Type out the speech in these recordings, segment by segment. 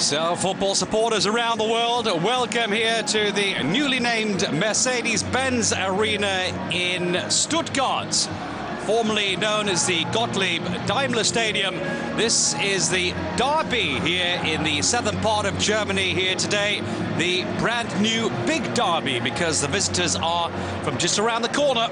So, football supporters around the world, welcome here to the newly named Mercedes-Benz Arena in Stuttgart, formerly known as the Gottlieb Daimler Stadium. This is the derby here in the southern part of Germany here today. The brand new big derby, because the visitors are from just around the corner.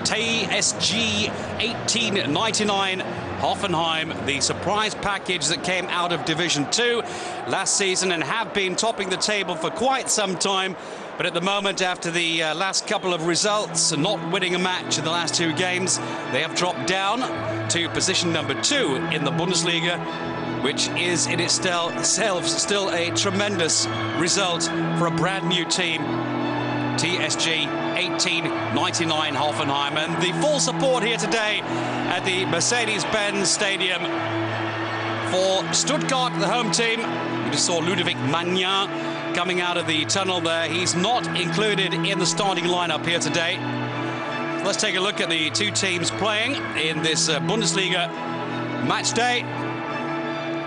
TSG 1899 Hoffenheim, the surprise package that came out of Division 2 last season and have been topping the table for quite some time. But at the moment, after the last couple of results, not winning a match in the last two games, they have dropped down to position number 2 in the Bundesliga, which is in itself still a tremendous result for a brand new team. TSG 1899 Hoffenheim, and the full support here today at the Mercedes-Benz Stadium for Stuttgart, the home team. We just saw Ludovic Magnin coming out of the tunnel there. He's not included in the starting lineup here today. Let's take a look at the two teams playing in this Bundesliga match day.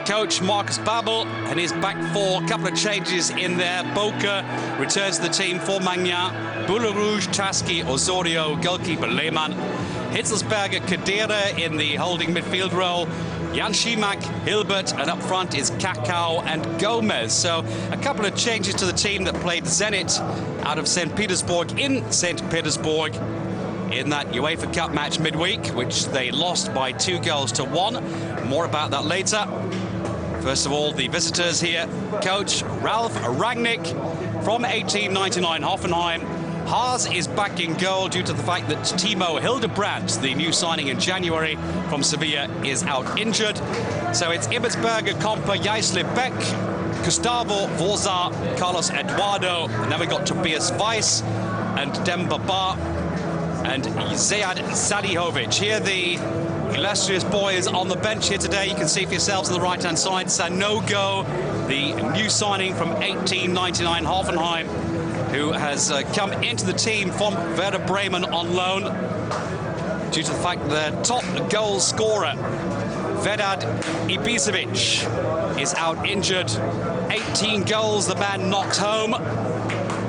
Coach Marcus Babbel and his back four, a couple of changes in there. Boca returns to the team for Magnin. Boularouge, Taski, Osorio, goalkeeper Lehmann. Hitzelsberger, Kadira in the holding midfield role. Jan Schimak, Hilbert, and up front is Kakao and Gomez. So a couple of changes to the team that played Zenit out of St. Petersburg in St. Petersburg in that UEFA Cup match midweek, which they lost by 2-1. More about that later. First of all, the visitors here. Coach Ralf Rangnick from 1899 Hoffenheim. Haas is back in goal due to the fact that Timo Hildebrandt, the new signing in January from Sevilla, is out injured. So it's Ibersberger, Komper, Jaisle Beck, Gustavo Voza, Carlos Eduardo, and then we got Tobias Weiss and Demba Ba and Zejad Salihovic. Here the illustrious boys on the bench here today. You can see for yourselves on the right-hand side, Sanogo, the new signing from 1899 Hoffenheim, who has come into the team from Werder Bremen on loan due to the fact that the top goal scorer, Vedad Ibisevic, is out injured. 18 goals the man knocked home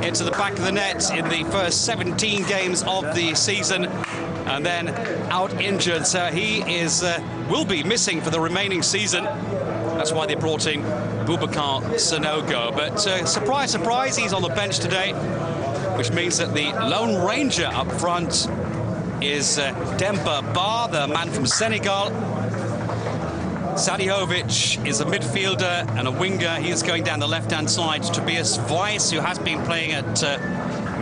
into the back of the net in the first 17 games of the season, and then out injured. So he will be missing for the remaining season. That's why they brought in Boubacar Sanogo. But surprise, surprise, he's on the bench today, which means that the Lone Ranger up front is Demba Ba, the man from Senegal. Salihovic is a midfielder and a winger. He is going down the left-hand side. Tobias Weiss, who has been playing at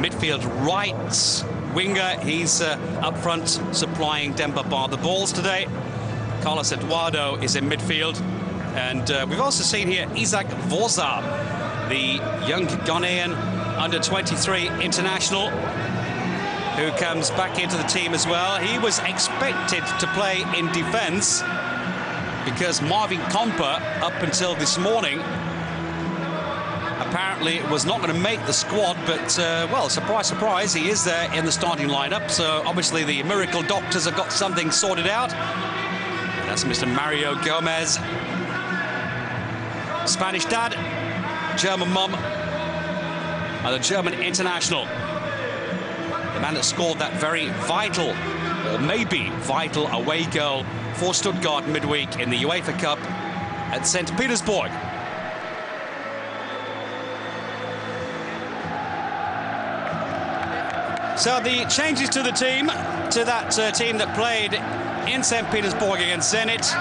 midfield right winger, he's up front supplying Demba Ba the balls today. Carlos Eduardo is in midfield. And we've also seen here Isaac Voza, the young Ghanaian under-23 international, who comes back into the team as well. He was expected to play in defence because Marvin Komper, up until this morning, apparently was not going to make the squad, but, well, surprise, surprise, he is there in the starting lineup. So obviously the miracle doctors have got something sorted out. That's Mr. Mario Gomez. Spanish dad, German mum, and a German international. The man that scored that very vital, or maybe vital, away goal for Stuttgart midweek in the UEFA Cup at St. Petersburg. So the changes to the team, to that team that played in St. Petersburg against Zenit.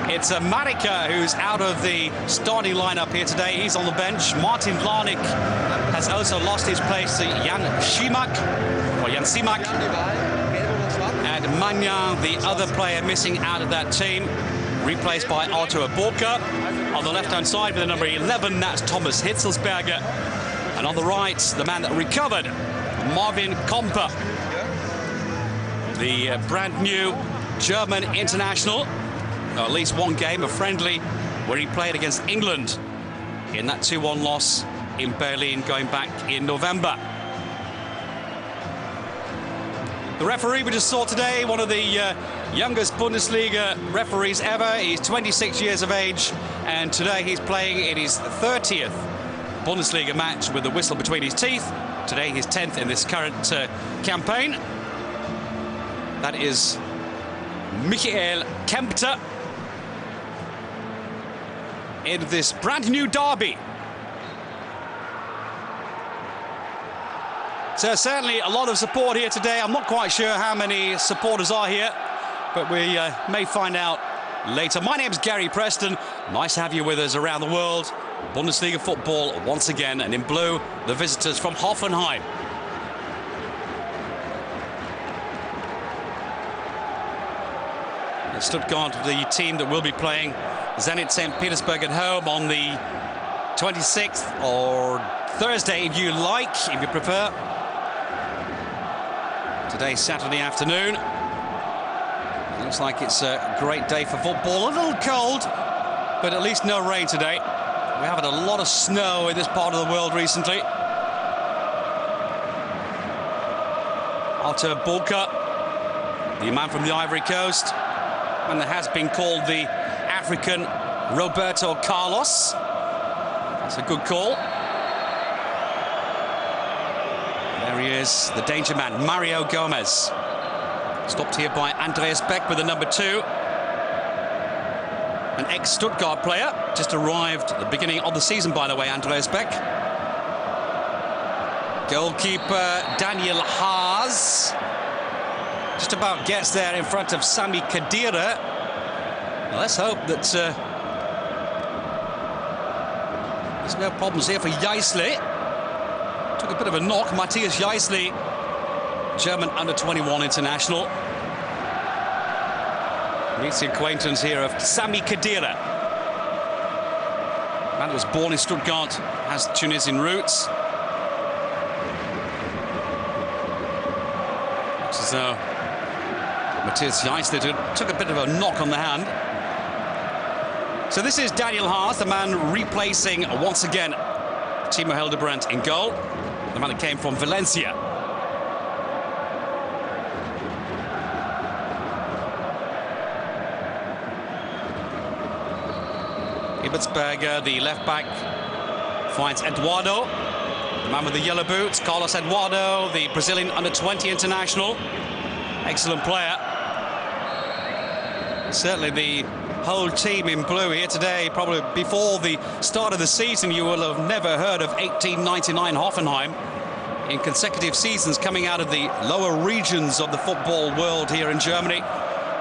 It's Marika who's out of the starting lineup here today. He's on the bench. Martin Larnik has also lost his place to Jan Schimak. And Magnin, the other player missing out of that team, replaced by Artur Boca. On the left-hand side with the number 11, that's Thomas Hitzelsberger. And on the right, the man that recovered, Marvin Komper, the brand new German international. At least one game, a friendly, where he played against England in that 2-1 loss in Berlin going back in November. The referee we just saw today, one of the youngest Bundesliga referees ever. He's 26 years of age, and today he's playing in his 30th Bundesliga match with the whistle between his teeth. Today he's 10th in this current campaign. That is Michael Kempter in this brand new derby. So certainly a lot of support here today. I'm not quite sure how many supporters are here, but we may find out later. My name's Gary Preston. Nice to have you with us around the world. Bundesliga football once again, and in blue, the visitors from Hoffenheim. Stuttgart, the team that will be playing Zenit St. Petersburg at home on the 26th, or Thursday if you like, if you prefer. Today's Saturday afternoon. Looks like it's a great day for football. A little cold, but at least no rain today. We're having a lot of snow in this part of the world recently. Arthur Bulka, the man from the Ivory Coast, and there has been called the African Roberto Carlos. That's a good call. There he is, the danger man, Mario Gomez. Stopped here by Andreas Beck with the number 2. An ex-Stuttgart player, just arrived at the beginning of the season, by the way, Andreas Beck. Goalkeeper Daniel Haas just about gets there in front of Sami Khedira. Let's hope that there's no problems here for Jaisley. Took a bit of a knock. Matthias Jaisley, German under-21 international. Meets the acquaintance here of Sami Khedira. Man who was born in Stuttgart, has Tunisian roots. Looks as though Matthias Jaisley took a bit of a knock on the hand. So this is Daniel Haas, the man replacing once again Timo Hildebrandt in goal. The man that came from Valencia. Ibertsberger, the left back, finds Eduardo, the man with the yellow boots. Carlos Eduardo, the Brazilian under-20 international. Excellent player. Certainly the whole team in blue here today. Probably before the start of the season, you will have never heard of 1899 Hoffenheim. In consecutive seasons coming out of the lower regions of the football world here in Germany,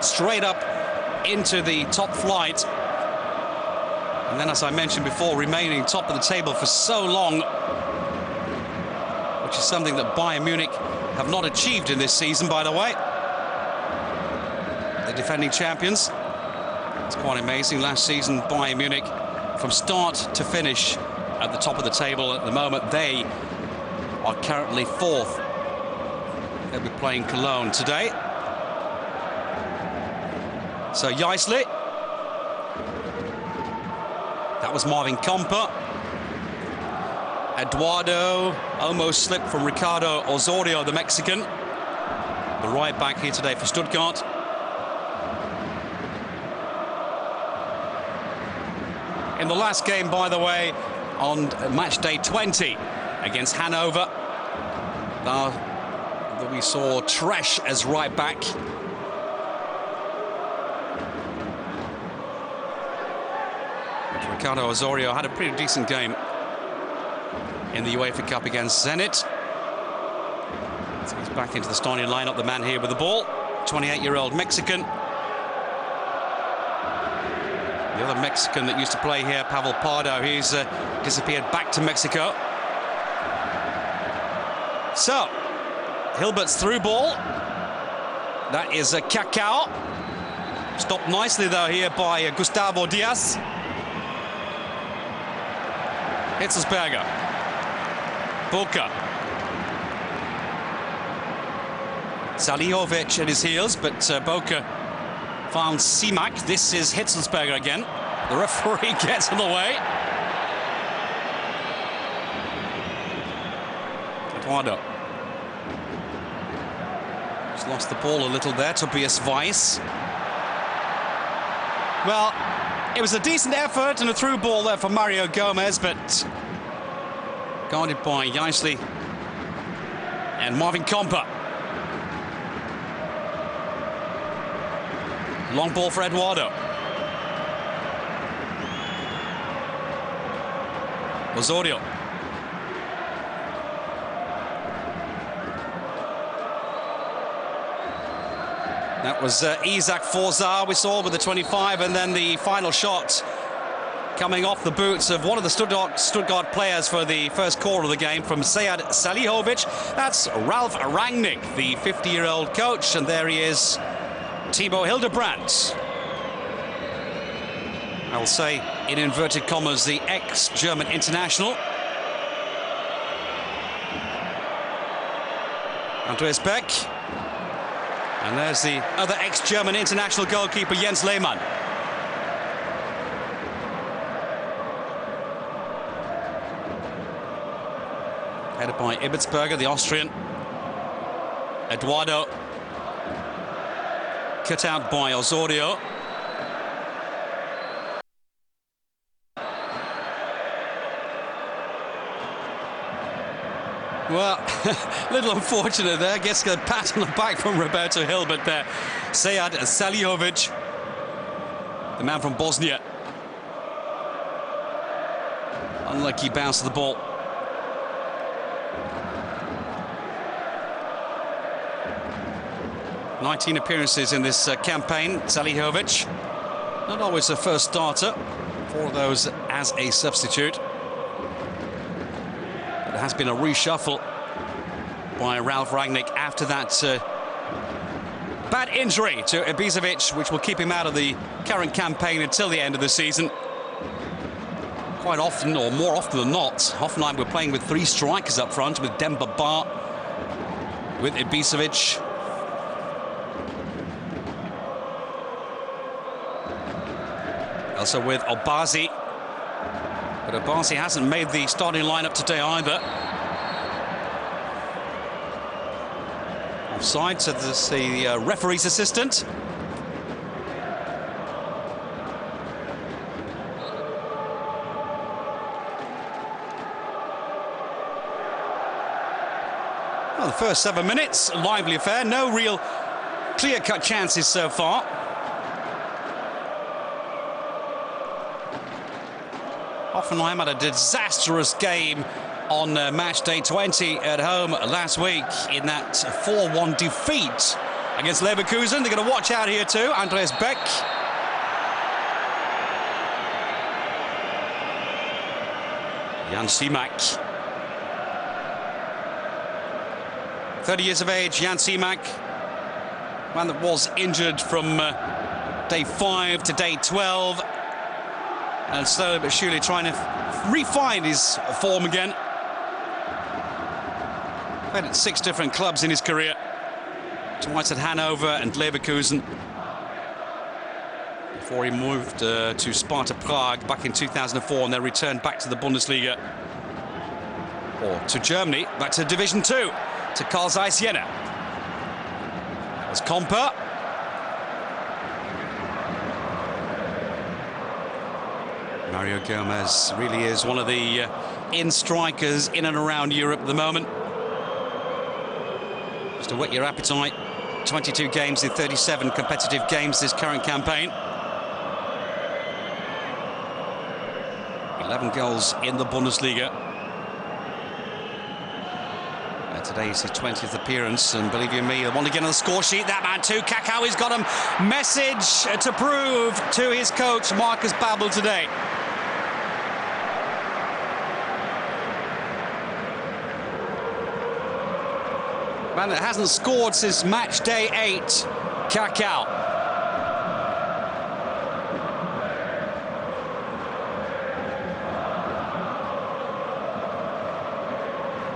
straight up into the top flight. And then, as I mentioned before, remaining top of the table for so long, which is something that Bayern Munich have not achieved in this season, by the way. The defending champions. It's quite amazing. Last season, Bayern Munich, from start to finish, at the top of the table. At the moment, they are currently 4th. They'll be playing Cologne today. So Jaisley. That was Marvin Komper. Eduardo almost slipped from Ricardo Osorio, the Mexican. The right back here today for Stuttgart. In the last game, by the way, on match day 20 against Hanover, we saw Tresh as right back. But Ricardo Osorio had a pretty decent game in the UEFA Cup against Zenit. So he's back into the starting lineup, the man here with the ball, 28-year-old Mexican. The other Mexican that used to play here, Pavel Pardo, he's disappeared back to Mexico. So, Hilbert's through ball. That is a Kakao. Stopped nicely, though, here by Gustavo Diaz. Hitzelsberger. Bulka. Salihovic at his heels, but Bulka found Simak. This is Hitzelsberger again. The referee gets in the way. Eduardo. He's lost the ball a little there, Tobias Weiss. Well, it was a decent effort and a through ball there for Mario Gomez, but guarded by Yaisley and Marvin Kompa. Long ball for Eduardo. Osorio. That was Isaac Forza we saw with the 25, and then the final shot coming off the boots of one of the Stuttgart players for the first quarter of the game from Sead Salihovic. That's Ralf Rangnick, the 50-year-old coach, and there he is, Timo Hildebrandt. I will say, in inverted commas, the ex-German international. Andreas Beck. And there's the other ex-German international goalkeeper, Jens Lehmann. Headed by Ibertsberger, the Austrian. Eduardo. Cut out by Osorio. Well, a little unfortunate there. Gets a pat on the back from Roberto Hilbert there. Sead Salihovic, the man from Bosnia. Unlucky bounce of the ball. "19 appearances in this campaign, Salihovic. Not always a first starter, 4 of those as a substitute. There has been a reshuffle by Ralf Rangnick after that bad injury to Ibisevic, which will keep him out of the current campaign until the end of the season. Quite often, or more often than not, Hoffenheim were playing with 3 strikers up front, with Demba Ba, with Ibisevic. Also with Obazi. But Obazi hasn't made the starting lineup today either. Offside, so there's the referee's assistant. Well, the first 7 minutes, lively affair. No real clear-cut chances so far. Hoffenheim had a disastrous game on match day 20 at home last week in that 4-1 defeat against Leverkusen. They're going to watch out here too. Andreas Beck. Jan Simak. 30 years of age, Jan Simak. Man that was injured from day 5 to day 12. And slowly but surely trying to refine his form again. Played at 6 different clubs in his career. Twice at Hanover and Leverkusen. Before he moved to Sparta Prague back in 2004 and then returned back to the Bundesliga. Or to Germany, back to Division 2, to Carl Zeiss Jena. There's Kompa. Mario Gomez really is one of the in-strikers in and around Europe at the moment. Just to whet your appetite, 22 games in 37 competitive games this current campaign. 11 goals in the Bundesliga. Today is his 20th appearance, and believe you me, the one again on the score sheet, that man too, Kakao, has got a message to prove to his coach, Marcus Babbel, today. Man that hasn't scored since match day 8, Kakao.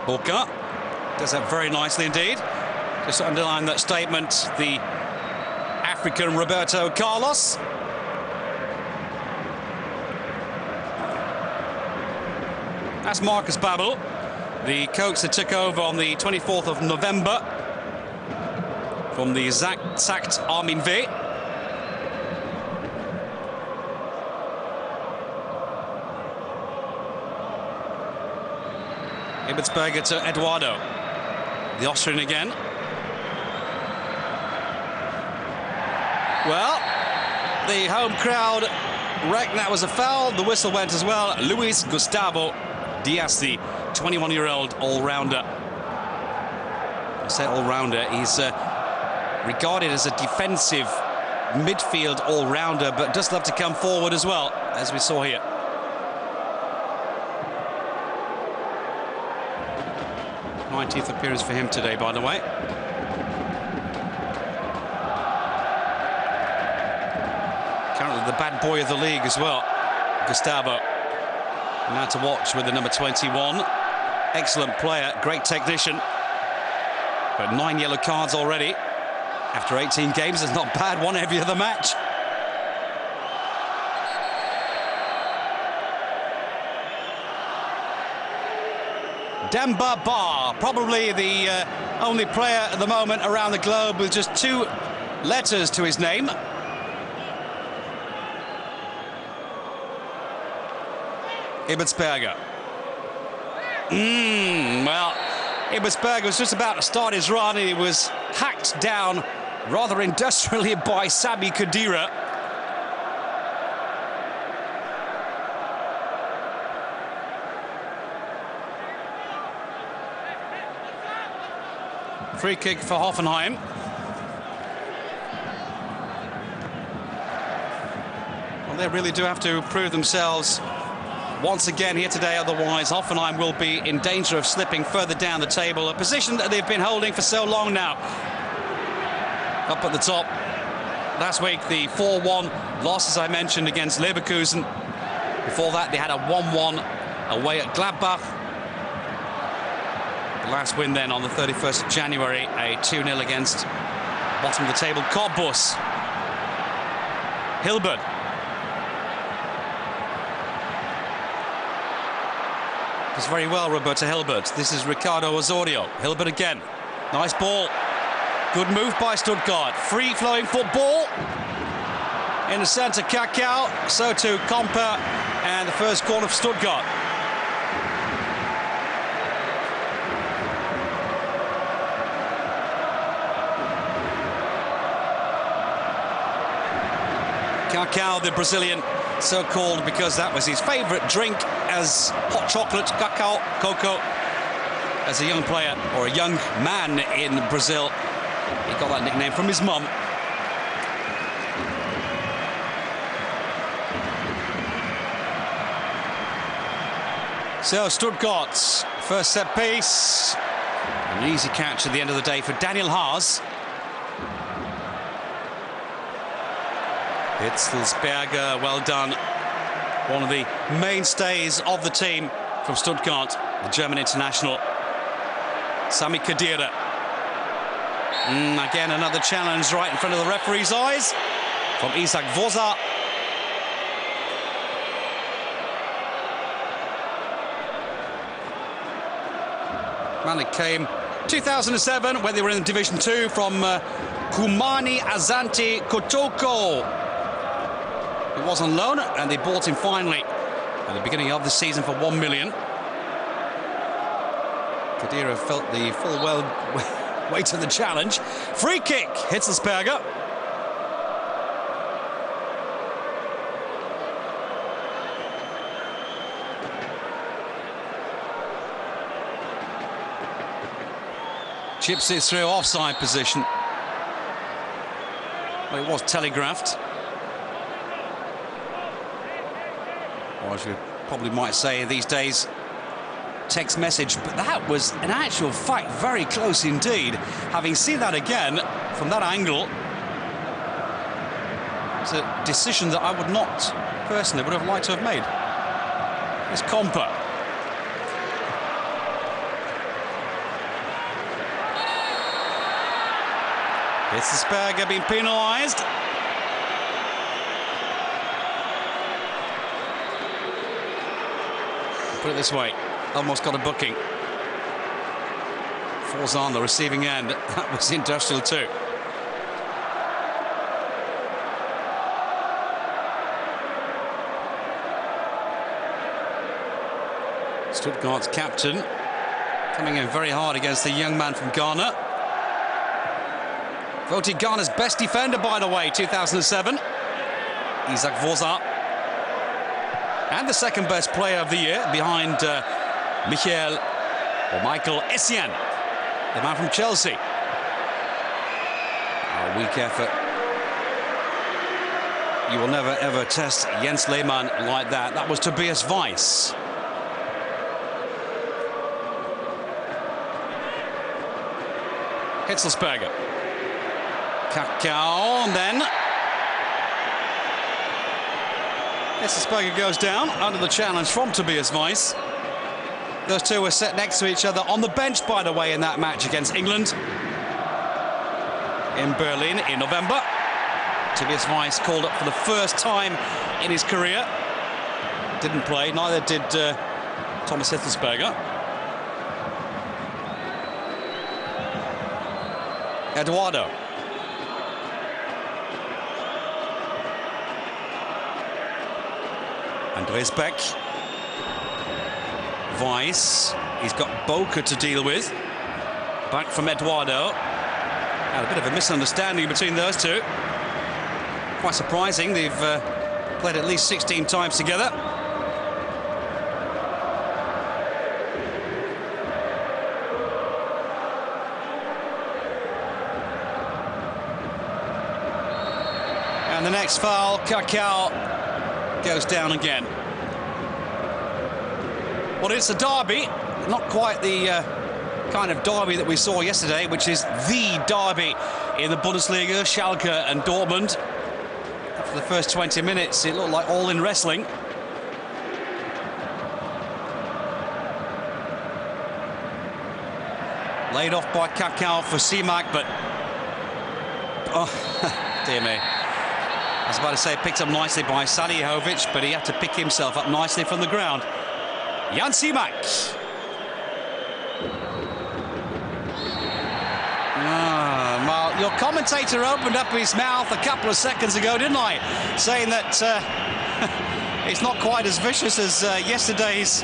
Boca does that very nicely indeed. Just to underline that statement, the African Roberto Carlos. That's Marcus Babbel, the coach that took over on the 24th of November from the sacked Armin V. Ebbetsberger to Eduardo. The Austrian again. Well, the home crowd reckoned that was a foul. The whistle went as well. Luis Gustavo Diaz, the 21-year-old all-rounder. I say all-rounder. He's regarded as a defensive midfield all-rounder, but does love to come forward as well, as we saw here. th appearance for him today, by the way. Currently the bad boy of the league as well, Gustavo. Now to watch with the number 21. Excellent player, great technician. But 9 yellow cards already. After 18 games, it's not bad, one every other match. Demba Ba, probably the only player at the moment around the globe with just 2 letters to his name. Ebbetsberger. Well, Ebbetsberger was just about to start his run and he was hacked down rather industrially by Sami Khedira. Free kick for Hoffenheim. Well, they really do have to prove themselves once again here today, otherwise Hoffenheim will be in danger of slipping further down the table, a position that they've been holding for so long now. Up at the top. Last week, the 4-1 loss, as I mentioned, against Leverkusen. Before that, they had a 1-1 away at Gladbach. The last win then on the 31st of January, a 2-0 against bottom of the table Cottbus. Hilbert. Does very well, Roberto Hilbert. This is Ricardo Osorio. Hilbert again. Nice ball. Good move by Stuttgart. Free-flowing football. In the centre, Kakao. So to Komper. And the first corner for Stuttgart. Kakao, the Brazilian, so called because that was his favourite drink as hot chocolate, cacao, cocoa. As a young player, or a young man in Brazil, he got that nickname from his mum. So Stuttgart's first set piece. An easy catch at the end of the day for Daniel Haas. Hitzelsberger, well done. One of the mainstays of the team from Stuttgart, the German international. Sami Khedira. Again, another challenge right in front of the referee's eyes from Isak Voza. Man, it came 2007 when they were in Division 2 from Kumani Azanti Kotoko. He was on loan, and they bought him finally at the beginning of the season for 1 million. Khedira felt the full weight of the challenge. Free kick, Hitzelsberger. Chips it through offside position. Well, it was telegraphed. Or as you probably might say these days, text message, but that was in actual fact very close indeed. Having seen that again from that angle, it's a decision that I would not personally would have liked to have made. It's Komper. Hitzelsberger being penalised. Put it this way, almost got a booking. Falls on the receiving end. That was industrial too. Stuttgart's captain, coming in very hard against the young man from Ghana. Voted Ghana's best defender, by the way, 2007. Isaac Voza. And the second best player of the year, behind Michael Essien, the man from Chelsea. A weak effort. You will never ever test Jens Lehmann like that. That was Tobias Weiss. Hitzelsberger. Kakao, and then Hitzelsberger goes down under the challenge from Tobias Weiss. Those two were set next to each other on the bench, by the way, in that match against England in Berlin in November. Tobias Weiss called up for the first time in his career. Didn't play, neither did Thomas Hitzelsberger. Eduardo. Andreas Beck. Weiss. He's got Boca to deal with. Back from Eduardo. Had a bit of a misunderstanding between those two. Quite surprising. They've played at least 16 times together. And the next foul, Kakao goes down again. Well, it's a derby, not quite the kind of derby that we saw yesterday, which is the derby in the Bundesliga, Schalke and Dortmund. After the first 20 minutes, it looked like all in wrestling. Laid off by Kakao for Simak, but... oh, dear me. I was about to say picked up nicely by Salihovic, but he had to pick himself up nicely from the ground. Jan Simak. Well, your commentator opened up his mouth a couple of seconds ago, didn't I? Saying that it's not quite as vicious as yesterday's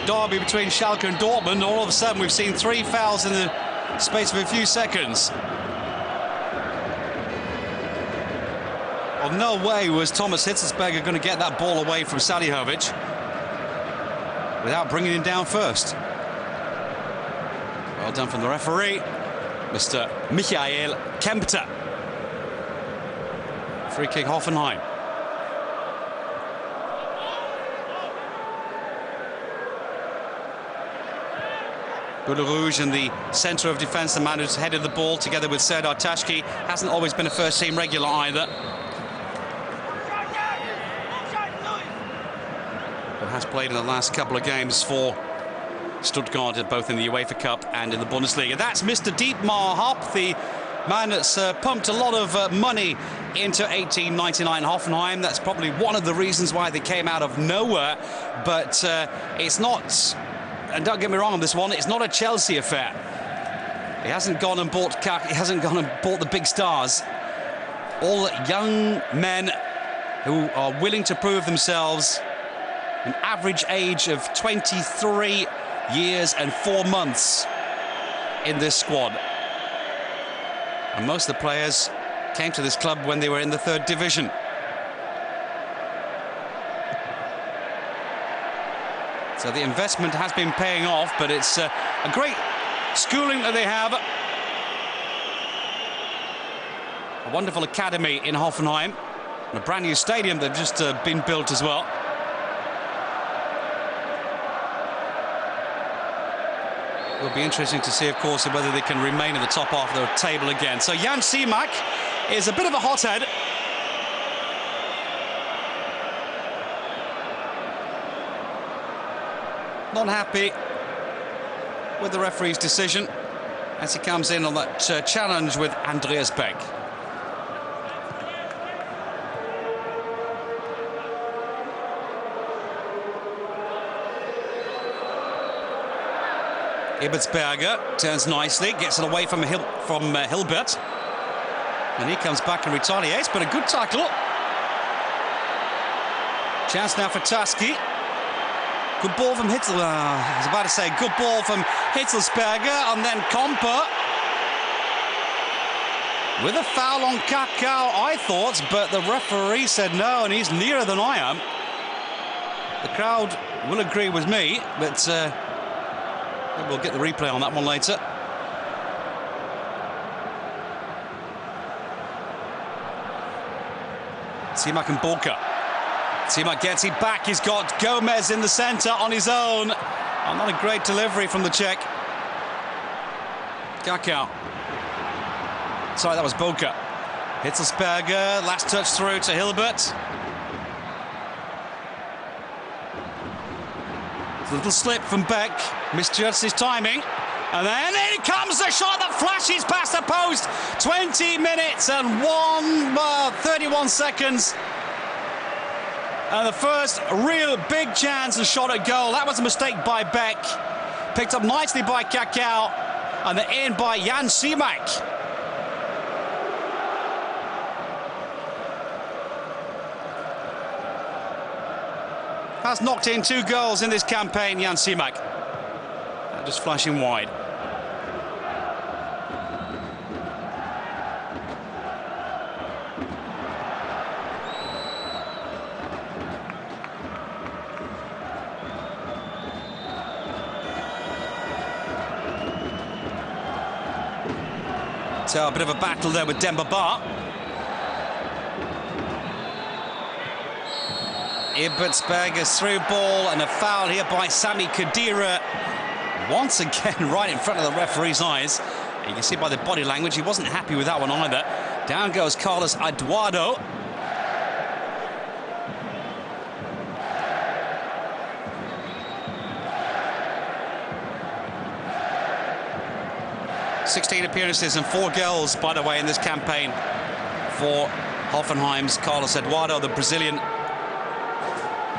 derby between Schalke and Dortmund. All of a sudden, we've seen 3 fouls in the space of a few seconds. Well, no way was Thomas Hitzelsberger going to get that ball away from Salihovic without bringing him down first. Well done from the referee, Mr. Michael Kempter. Free kick, Hoffenheim. Boulle Rouge in the centre of defence, the man who's headed the ball together with Serdar Tashki. Hasn't always been a first-team regular either. But has played in the last couple of games for Stuttgart, both in the UEFA Cup and in the Bundesliga. That's Mr. Dietmar Hopp, the man that's pumped a lot of money into 1899 Hoffenheim. That's probably one of the reasons why they came out of nowhere. But it's not, and don't get me wrong on this one, it's not a Chelsea affair. He hasn't gone and bought he hasn't gone and bought the big stars. All young men who are willing to prove themselves. An average age of 23 years and 4 months in this squad. And most of the players came to this club when they were in the 3rd division. So the investment has been paying off, but it's a great schooling that they have. A wonderful academy in Hoffenheim. And a brand new stadium that's just been built as well. It'll be interesting to see, of course, whether they can remain at the top half of the table again. So Jan Simak is a bit of a hothead. Not happy with the referee's decision as he comes in on that challenge with Andreas Beck. Ebertsberger turns nicely, gets it away from Hilbert. And he comes back and retaliates, but a good tackle. Chance now for Taski. Good ball from Hitzel. I was about to say good ball from Hitzelsberger, and then Komper with a foul on Kakao, I thought, but the referee said no, and he's nearer than I am. The crowd will agree with me, but we'll get the replay on that one later. Simak and Borka. Simak gets it back. He's got Gomez in the centre on his own. Oh, not a great delivery from the Czech. Kakao. Sorry, that was Borka. Hitzelsberger, last touch through to Hilbert. A little slip from Beck. Misjudged his timing. And then in comes the shot that flashes past the post. 20 minutes and 31 seconds. And the first real big chance and shot at goal. That was a mistake by Beck. Picked up nicely by Kakao. And the in by Jan Simak. Has knocked in 2 goals in this campaign, Jan Simak. Just flashing wide. So a bit of a battle there with Demba Ba. Ibertsberger's through ball and a foul here by Sami Khedira. Once again, right in front of the referee's eyes. You can see by the body language, he wasn't happy with that one either. Down goes Carlos Eduardo. ...16 appearances and 4 goals, by the way, in this campaign for Hoffenheim's Carlos Eduardo, the Brazilian.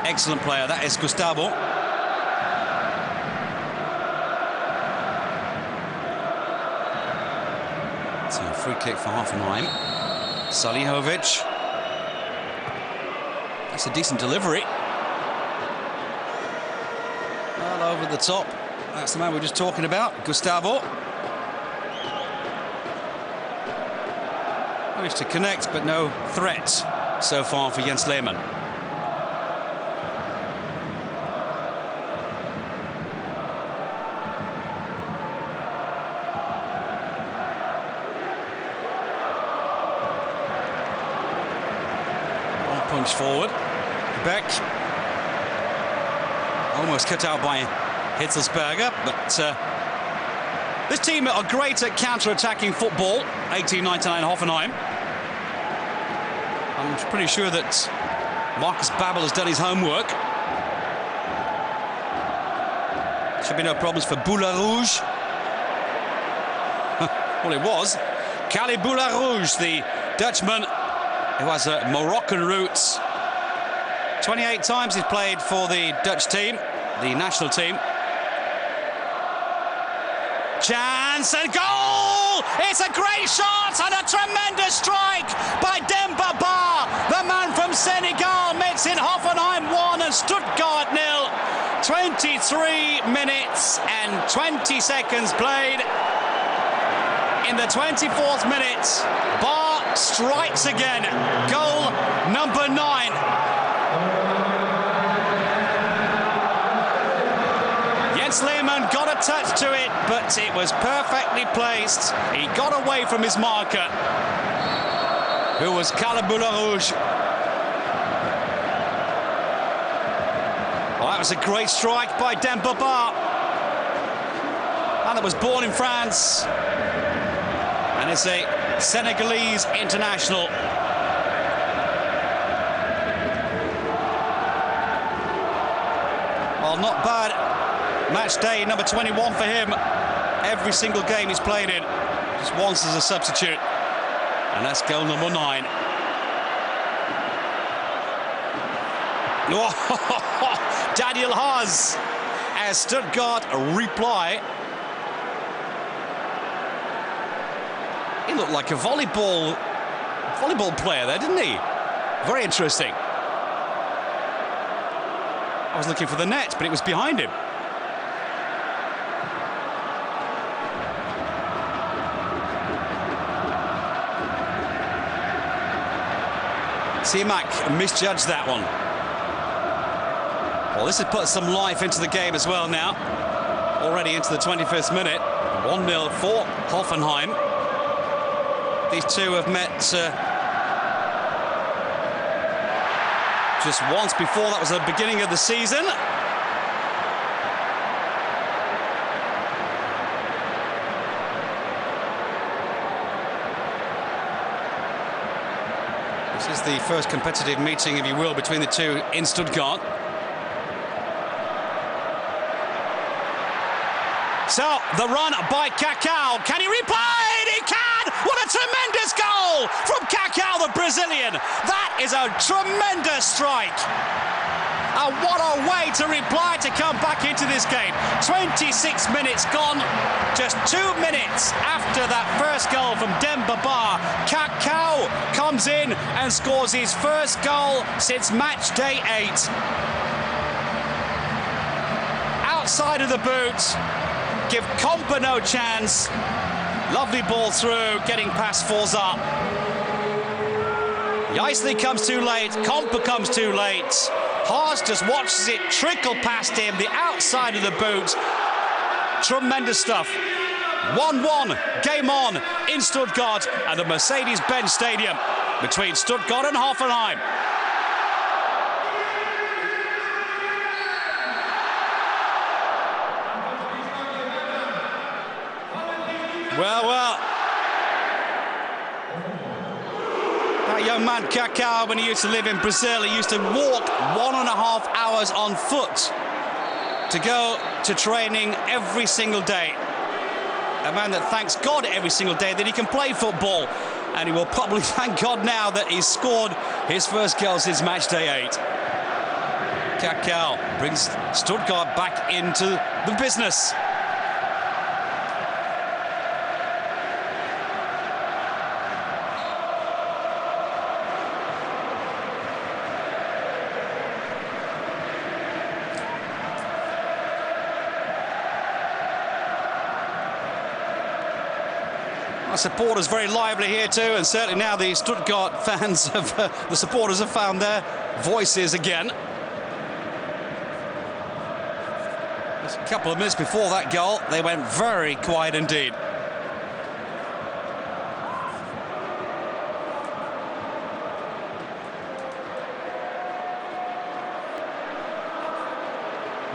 Excellent player, that is Gustavo. So a free kick for Hoffenheim. Salihovic. That's a decent delivery. Well, over the top. That's the man we were just talking about, Gustavo. Managed to connect, but no threat so far for Jens Lehmann. Punch forward. Beck. Almost cut out by Hitzelsberger, but this team are great at counter-attacking football. 1899 Hoffenheim. I'm pretty sure that Marcus Babbel has done his homework. Should be no problems for Boula Rouge. Well, it was. Kali Boula Rouge, the Dutchman, who has Moroccan roots. 28 times he's played for the Dutch team, the national team. Chance and goal! It's a great shot and a tremendous strike by Demba Ba. The man from Senegal makes it Hoffenheim 1 and Stuttgart 0. 23 minutes and 20 seconds played. In the 24th minute, Ba strikes again. Goal number 9. Jens Lehmann got a touch to it, but it was perfectly placed. He got away from his marker, who was Kali Boula Rouge. Well, that was a great strike by Demba Ba. And it was born in France. And it's a Senegalese international. Well, not bad. Match day number 21 for him. Every single game he's played in, just once as a substitute. And that's goal number 9. Daniel Haas, as Stuttgart reply. He looked like a volleyball player there, didn't he? Very interesting. was looking for the net, but it was behind him. Seamak misjudged that one. Well, this has put some life into the game as well now. Already into the 25th minute. 1-0 for Hoffenheim. These two have met just once before. That was the beginning of the season. This is the first competitive meeting, if you will, between the two in Stuttgart. So, the run by Kaká. Can he replay? He can! What a tremendous goal from Kaká, the Brazilian. That is a tremendous strike. And what a way to reply to come back into this game. 26 minutes gone. Just 2 minutes after that first goal from Demba Ba, Kaká comes in and scores his first goal since match day 8. Outside of the boot. Give Kompa no chance. Lovely ball through, getting past Forza. Yaisley comes too late, Kompa comes too late. Haas just watches it trickle past him, the outside of the boot. Tremendous stuff. 1-1, game on in Stuttgart at the Mercedes-Benz Stadium between Stuttgart and Hoffenheim. Well, that young man Kaká, when he used to live in Brazil, he used to walk 1.5 hours on foot to go to training every single day. A man that thanks God every single day that he can play football, and he will probably thank God now that he's scored his first goal since match day 8. Kaká brings Stuttgart back into the business. The supporters very lively here too, and certainly now the Stuttgart fans have, the supporters have found their voices again. Just a couple of minutes before that goal, they went very quiet indeed.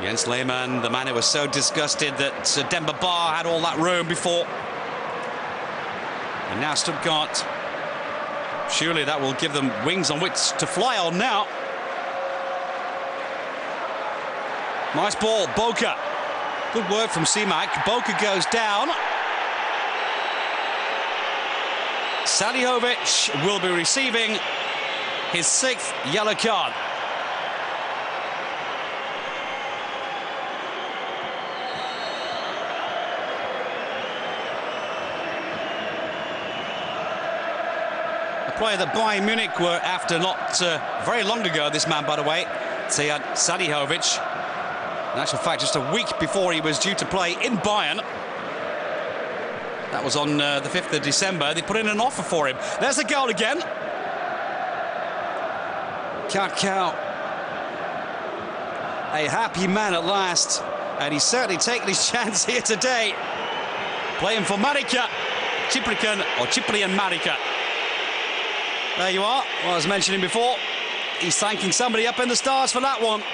Jens Lehmann, the man who was so disgusted that Demba Ba had all that room before. And now Stuttgart, surely that will give them wings on which to fly on now. Nice ball, Boca. Good work from Seamak. Boca goes down. Salihowicz will be receiving his 6th yellow card. Player that Bayern Munich were after not very long ago, this man, by the way, Salihowicz. In actual fact, just a week before he was due to play in Bayern. That was on the 5th of December. They put in an offer for him. There's the goal again. Kaká, a happy man at last, and he's certainly taken his chance here today. Playing for Marika, Cyprian Marika. There you are. Well, I was mentioning before, he's thanking somebody up in the stars for that one.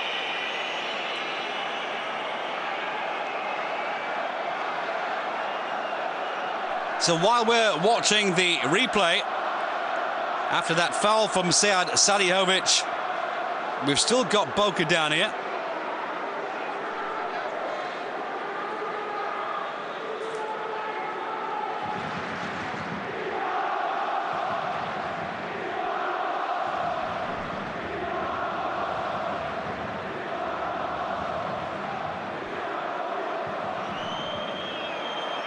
So while we're watching the replay, after that foul from Sead Salihowicz, we've still got Boca down here.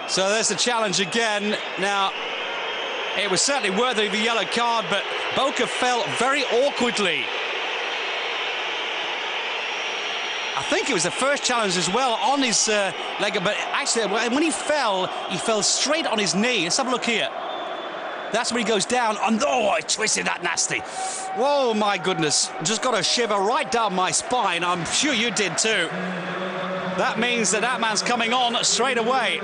So there's the challenge again. Now, it was certainly worthy of a yellow card, but Boca fell very awkwardly. I think it was the first challenge as well on his leg, but actually when he fell straight on his knee. Let's have a look here. That's when he goes down, and oh, I twisted that nasty. Whoa, my goodness. Just got a shiver right down my spine. I'm sure you did too. That means that man's coming on straight away.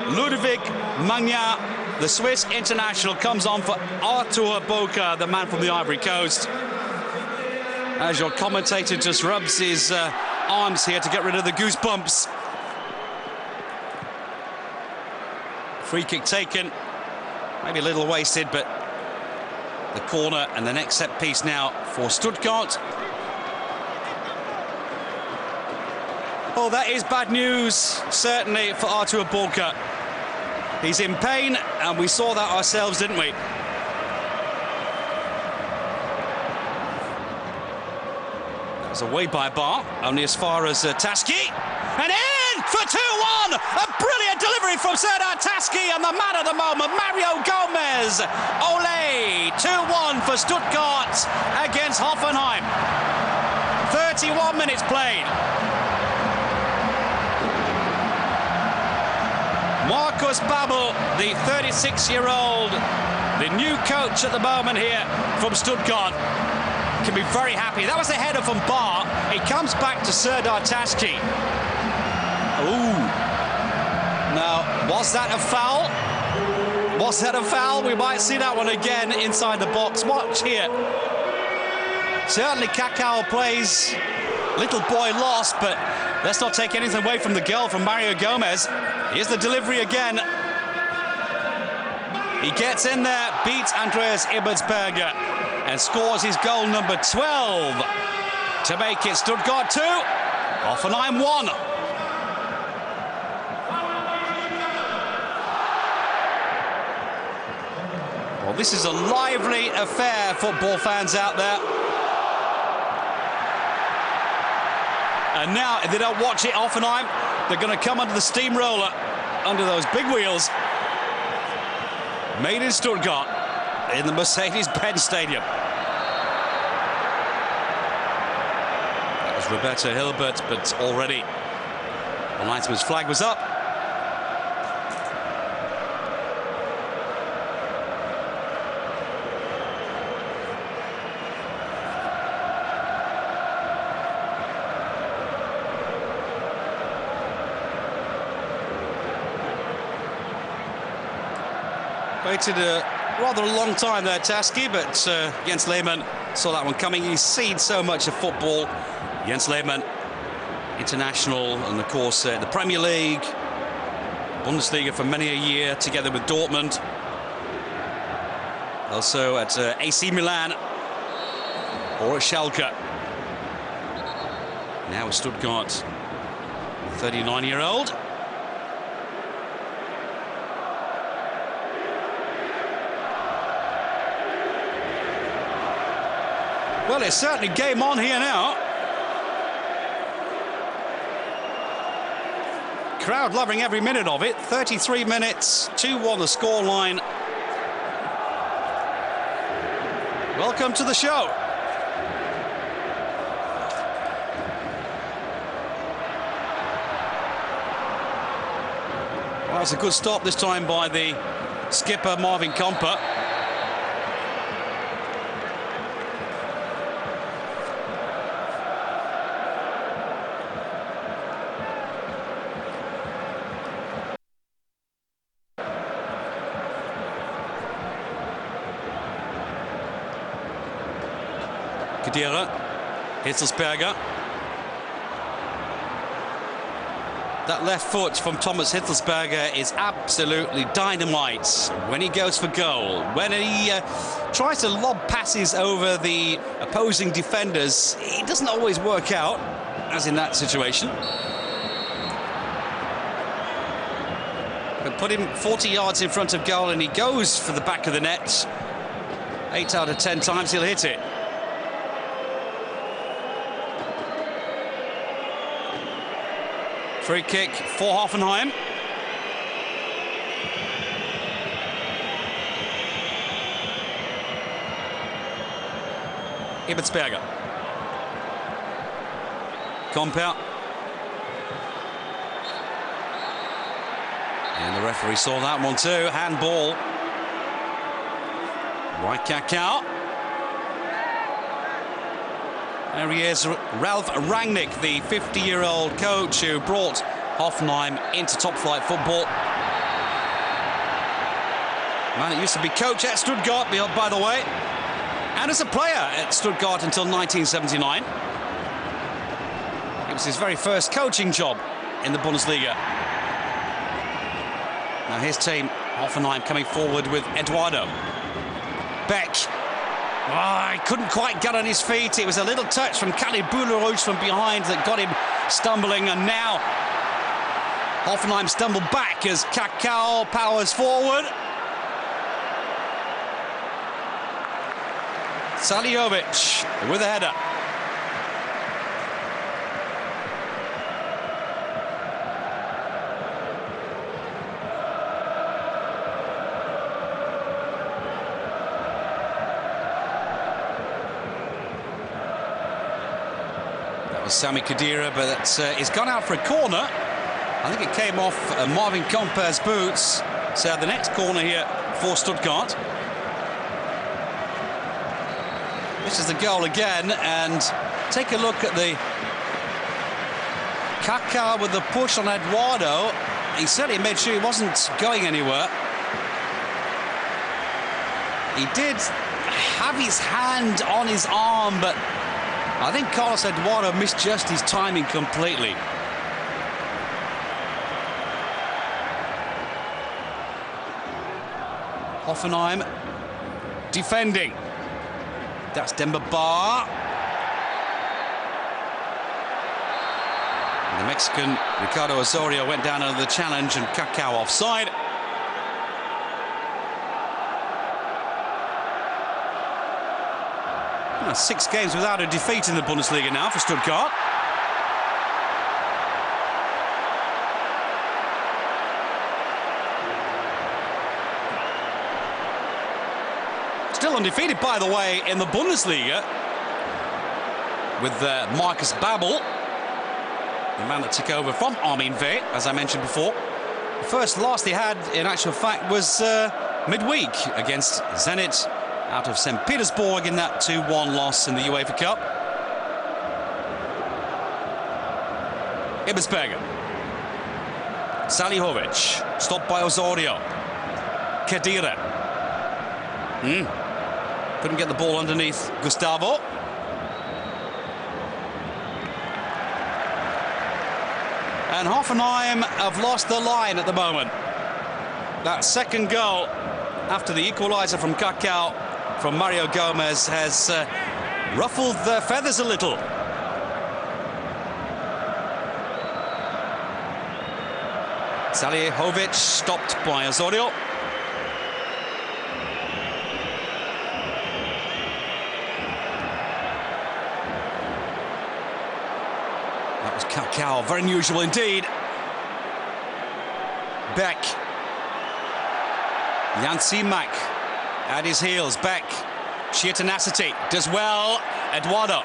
Ludovic Magna, the Swiss international, comes on for Arthur Boca, the man from the Ivory Coast. As your commentator just rubs his arms here to get rid of the goosebumps. Free kick taken. Maybe a little wasted, but the corner and the next set piece now for Stuttgart. Oh, that is bad news, certainly, for Arthur Boca. He's in pain, and we saw that ourselves, didn't we? That was away by bar, only as far as Taski. And in for 2-1! A brilliant delivery from Serdar Taski, and the man of the moment, Mario Gomez. Ole! 2-1 for Stuttgart against Hoffenheim. 31 minutes played. Markus Babbel, the 36-year-old, the new coach at the moment here from Stuttgart, can be very happy. That was the header from Bar. It comes back to Serdar Taski. Ooh. Now, was that a foul? Was that a foul? We might see that one again inside the box. Watch here. Certainly Kakao plays. Little boy lost, but let's not take anything away from the goal from Mario Gomez. Here's the delivery again. He gets in there, beats Andreas Ebertsberger, and scores his goal number 12 to make it Stuttgart 2, Hoffenheim 1. Well, this is a lively affair, football fans out there. And now, if they don't watch it, Hoffenheim, they're going to come under the steamroller, under those big wheels. Made in Stuttgart, in the Mercedes-Benz Stadium. That was Roberto Hilbert, but already the linesman's flag was up. Waited a rather long time there, Taski, but Jens Lehmann saw that one coming. He's seen so much of football. Jens Lehmann, international, and of course the Premier League, Bundesliga for many a year, together with Dortmund. Also at AC Milan or at Schalke. Now at Stuttgart, 39-year-old. Well, it's certainly game on here now. Crowd loving every minute of it. 33 minutes, 2-1 the scoreline. Welcome to the show. Well, it's a good stop this time by the skipper, Marvin Komper. Hitzelsberger. That left foot from Thomas Hitzelsberger is absolutely dynamite when he goes for goal. When he tries to lob passes over the opposing defenders, it doesn't always work out, as in that situation. But put him 40 yards in front of goal and he goes for the back of the net. 8 out of 10 times he'll hit it. Free kick for Hoffenheim. Ebertsberger. compound. And the referee saw that one too. Handball. By Kakao. There he is, Ralf Rangnick, the 50-year-old coach who brought Hoffenheim into top-flight football. Man, it used to be coach at Stuttgart, by the way, and as a player at Stuttgart until 1979. It was his very first coaching job in the Bundesliga. Now his team, Hoffenheim, coming forward with Eduardo. Beck. Oh, he couldn't quite get on his feet. It was a little touch from Khalid Boularouche from behind that got him stumbling, and now Hoffenheim stumble back as Kakao powers forward. Salihowicz with a header. That was Sami Khedira, but he's gone out for a corner. I think it came off Marvin Comper's boots. So the next corner here for Stuttgart. This is the goal again, and take a look at the Kaká with the push on Eduardo. He certainly made sure he wasn't going anywhere. He did have his hand on his arm, but I think Carlos Eduardo misjudged his timing completely. Hoffenheim defending. That's Demba Ba. The Mexican Ricardo Osorio went down under the challenge, and Kakao offside. Well, 6 games without a defeat in the Bundesliga now for Stuttgart. Still undefeated, by the way, in the Bundesliga with Marcus Babbel, the man that took over from Armin Veh, as I mentioned before. The first loss they had, in actual fact, was midweek against Zenit out of St. Petersburg in that 2-1 loss in the UEFA Cup. Ibisberger. Salihowicz, stopped by Osorio. Khedira. Couldn't get the ball underneath Gustavo. And Hoffenheim have lost the line at the moment. That second goal after the equaliser from Kakao from Mario Gomez has ruffled their feathers a little. Salihowicz stopped by Osorio. Kakao, very unusual indeed. Beck. Jan Simak at his heels. Beck, sheer tenacity, does well. Eduardo.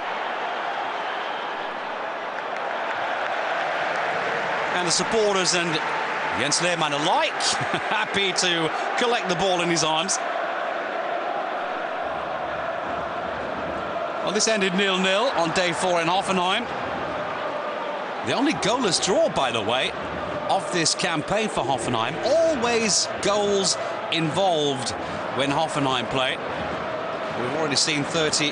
And the supporters and Jens Lehmann alike happy to collect the ball in his arms. Well, this ended 0-0 on day 4 in Hoffenheim. The only goalless draw, by the way, of this campaign for Hoffenheim. Always goals involved when Hoffenheim play. We've already seen 3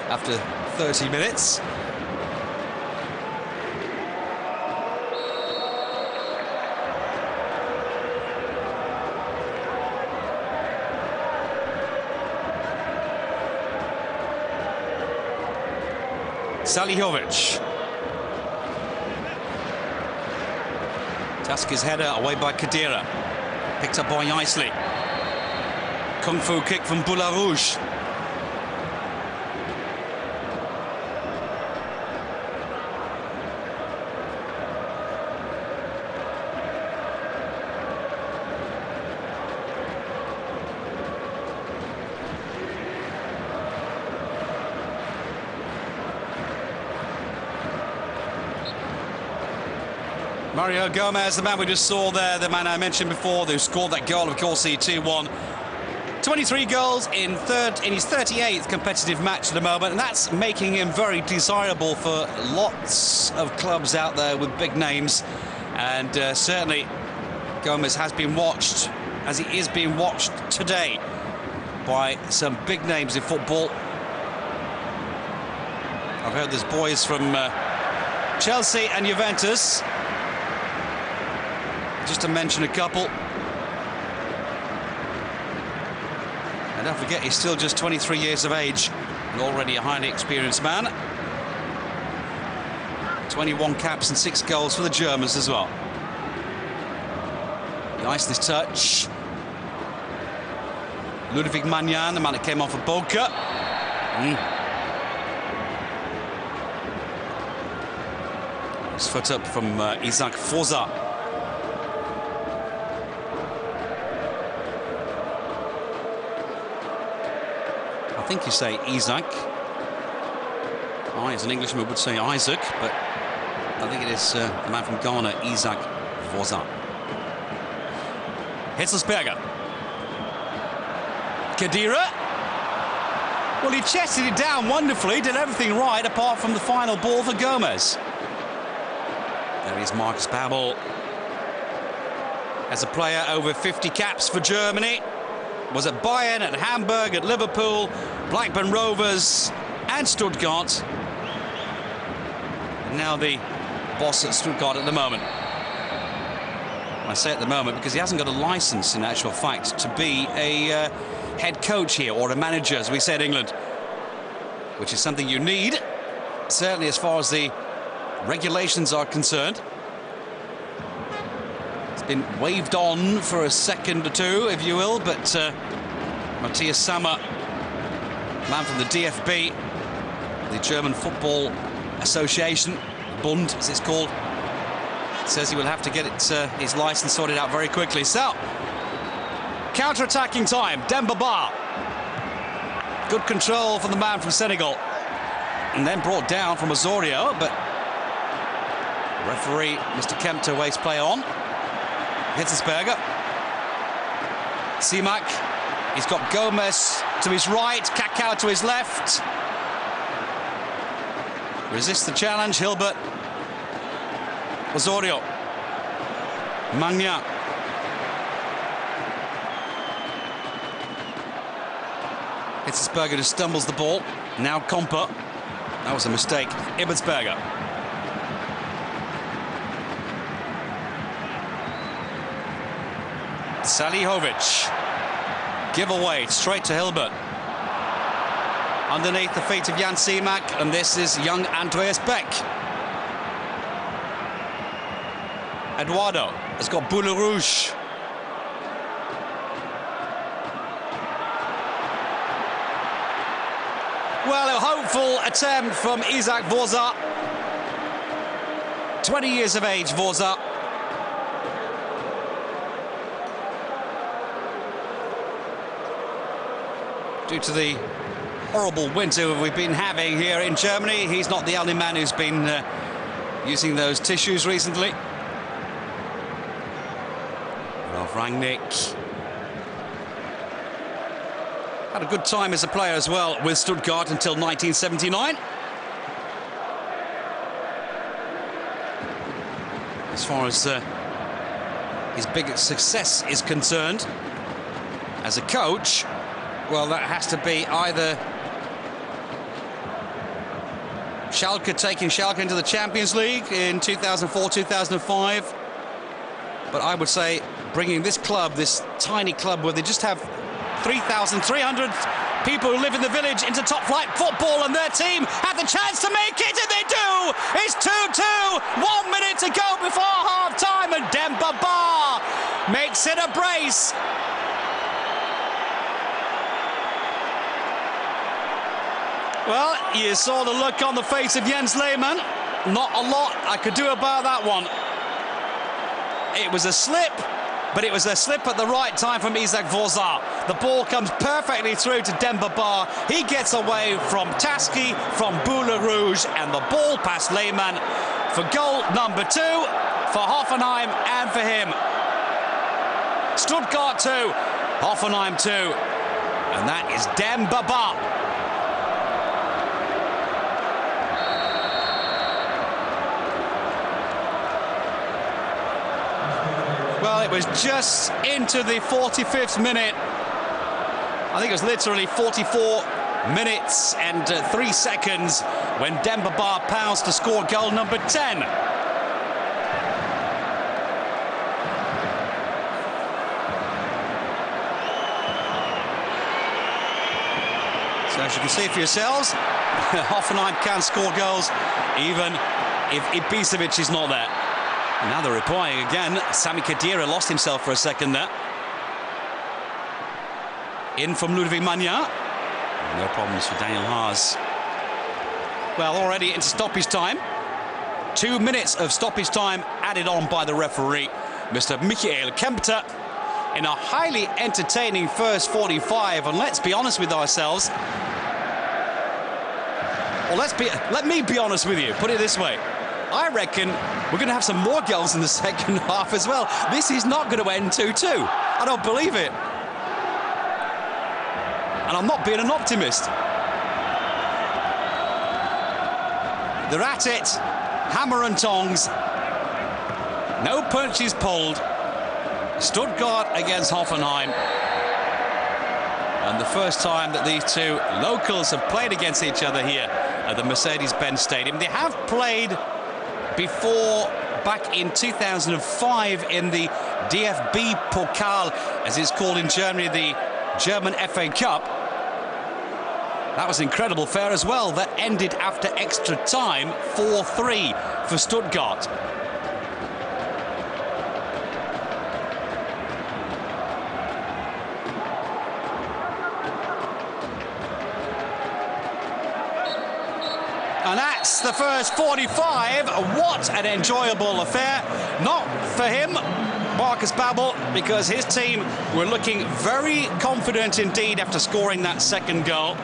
after 30 minutes. Salihowicz. Task his header away by Khedira. Picked up by Isley. Kung fu kick from Boularouche. Mario Gomez, the man we just saw there, the man I mentioned before, who scored that goal, of course, the 2-1. 23 goals in his 38th competitive match at the moment, and that's making him very desirable for lots of clubs out there with big names. And certainly Gomez has been watched, as he is being watched today, by some big names in football. I've heard there's boys from Chelsea and Juventus, just to mention a couple. And don't forget, he's still just 23 years of age and already a highly experienced man. 21 caps and 6 goals for the Germans as well. Nice this touch. Ludwig Magnan, the man that came off of Boca. His foot up from Isaac Forza. I think you say Isaac. I, as an Englishman, would say Isaac, but I think it is the man from Ghana, Isaac Forza. Hitzelsberger. Khedira. Well, he chested it down wonderfully, did everything right apart from the final ball for Gomez. There is Marcus Babbel. As a player, over 50 caps for Germany. Was at Bayern, at Hamburg, at Liverpool, Blackburn Rovers and Stuttgart. And now the boss at Stuttgart at the moment. I say at the moment because he hasn't got a license, in actual fact, to be a head coach here, or a manager, as we say in England, which is something you need, certainly as far as the regulations are concerned. It's been waved on for a second or two, if you will, but Matthias Sammer, man from the DFB, the German Football Association, Bund as it's called, says he will have to get his license sorted out very quickly. So, counter-attacking time, Demba Ba. Good control from the man from Senegal. And then brought down from Osorio, but referee, Mr. Kempter, waits play on. Hitzelsberger. Simak. He's got Gomez to his right, Kakao to his left. Resists the challenge, Hilbert. Osorio. Magnan. Hitzelsberger just stumbles the ball. Now Kompa. That was a mistake. Ibbetsberger. Salihovic. Give away straight to Hilbert. Underneath the feet of Jan Simak, and this is young Andreas Beck. Eduardo has got Boule Rouge. Well, a hopeful attempt from Isaac Forza. 20 years of age, Forza. Due to the horrible winter we've been having here in Germany, he's not the only man who's been using those tissues recently. Ralf Rangnick had a good time as a player as well with Stuttgart until 1979. As far as his biggest success is concerned as a coach, well, that has to be either Schalke, taking Schalke into the Champions League in 2004-2005. But I would say bringing this club, this tiny club where they just have 3,300 people who live in the village, into top-flight football, and their team had the chance to make it, and they do! It's 2-2, 1 minute to go before half-time, and Demba Ba makes it a brace. Well, you saw the look on the face of Jens Lehmann. Not a lot I could do about that one. It was a slip, but it was a slip at the right time from Isaac Forza. The ball comes perfectly through to Demba Ba. He gets away from Taski, from Boule Rouge, and the ball past Lehmann for goal number 2 for Hoffenheim and for him. Stuttgart 2, Hoffenheim 2, and that is Demba Ba. Well, it was just into the 45th minute. I think it was literally 44 minutes and 3 seconds when Demba Ba pounced to score goal number 10. So as you can see for yourselves, Hoffenheim can score goals even if Ibisevic is not there. And now they're replying again. Sami Khedira lost himself for a second there. In from Ludwig Magna. No problems for Daniel Haas. Well, already into stoppage time. 2 minutes of stoppage time added on by the referee, Mr. Michael Kempter, in a highly entertaining first 45. And let's be honest with ourselves. Well, let me be honest with you. Put it this way. I reckon we're going to have some more goals in the second half as well. This is not going to end 2-2. I don't believe it. And I'm not being an optimist. They're at it. Hammer and tongs. No punches pulled. Stuttgart against Hoffenheim. And the first time that these two locals have played against each other here at the Mercedes-Benz Stadium. They have played before back in 2005 in the DFB Pokal, as it's called in Germany, the German FA Cup. That was an incredible affair as well. That ended after extra time, 4-3 for Stuttgart. And that's the first 45. What an enjoyable affair. Not for him, Marcus Babbel, because his team were looking very confident indeed after scoring that second goal.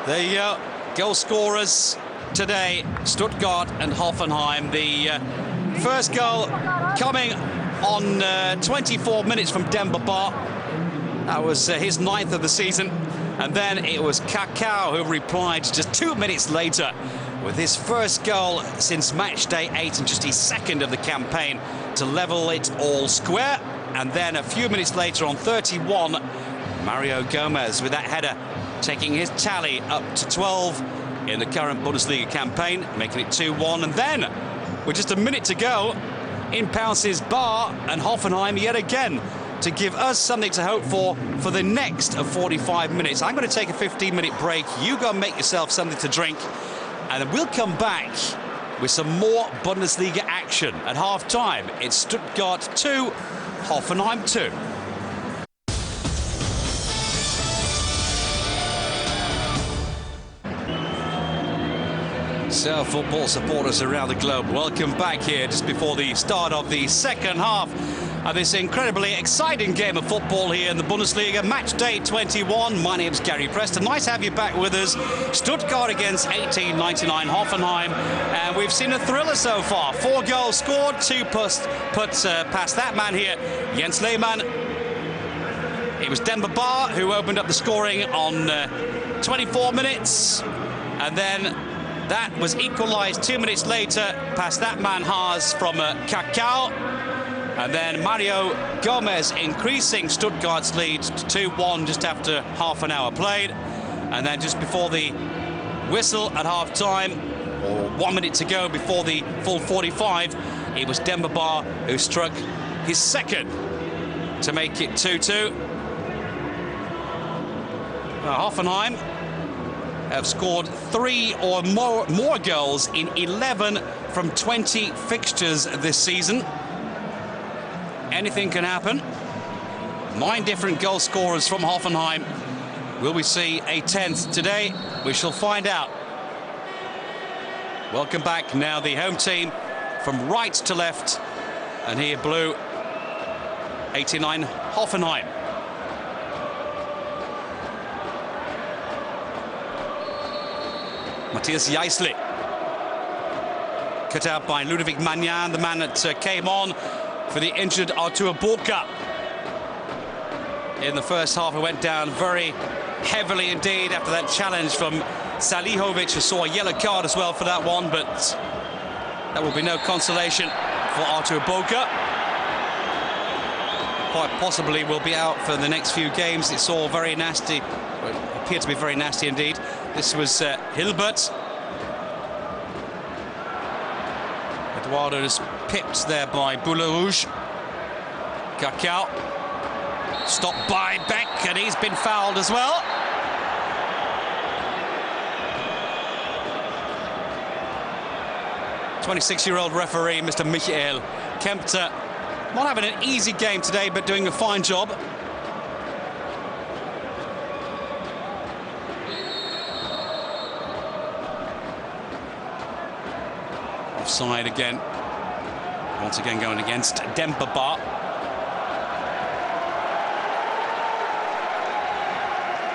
There you go. Goal scorers today, Stuttgart and Hoffenheim. The first goal coming on 24 minutes from Demba Ba. That was his 9th of the season. And then it was Kakao who replied just 2 minutes later with his first goal since match day 8 and just his second of the campaign to level it all square. And then a few minutes later on 31, Mario Gomez with that header taking his tally up to 12 in the current Bundesliga campaign, making it 2-1. And then, with just a minute to go, in pounces Ba and Hoffenheim yet again to give us something to hope for the next of 45 minutes. I'm going to take a 15-minute break. You go make yourself something to drink, and then we'll come back with some more Bundesliga action. At half-time, it's Stuttgart 2, Hoffenheim 2. So, football supporters around the globe, welcome back here just before the start of the second half of this incredibly exciting game of football here in the Bundesliga. Match day 21. My name's Gary Preston. Nice to have you back with us. Stuttgart against 1899 Hoffenheim. And we've seen a thriller so far. 4 goals scored, 2 put past that man here, Jens Lehmann. It was Demba Ba who opened up the scoring on 24 minutes. And then that was equalised 2 minutes later past that man Haas from Kakao. And then Mario Gomez increasing Stuttgart's lead to 2-1 just after half an hour played. And then just before the whistle at half-time, or 1 minute to go before the full 45, it was Demba Ba who struck his second to make it 2-2. Hoffenheim have scored 3 or more goals in 11 from 20 fixtures this season. Anything can happen. 9 different goal scorers from Hoffenheim. Will we see a 10th today? We shall find out. Welcome back now, the home team from right to left. And here, blue, 89 Hoffenheim. Matthias Jeißle. cut out by Ludovic Magnan, the man that came on for the injured Artur Boca. In the first half, he went down very heavily indeed after that challenge from Salihovic, who saw a yellow card as well for that one, but that will be no consolation for Artur Boca. Quite possibly will be out for the next few games. It's all very nasty, well, it appeared to be very nasty indeed. This was Hilbert. Eduardo is pipped there by Boularouge. Cacao stopped by Beck, and he's been fouled as well. '26-year-old referee, Mr. Michael Kempter, not having an easy game today, but doing a fine job. Offside again. Once again going against Demba Ba.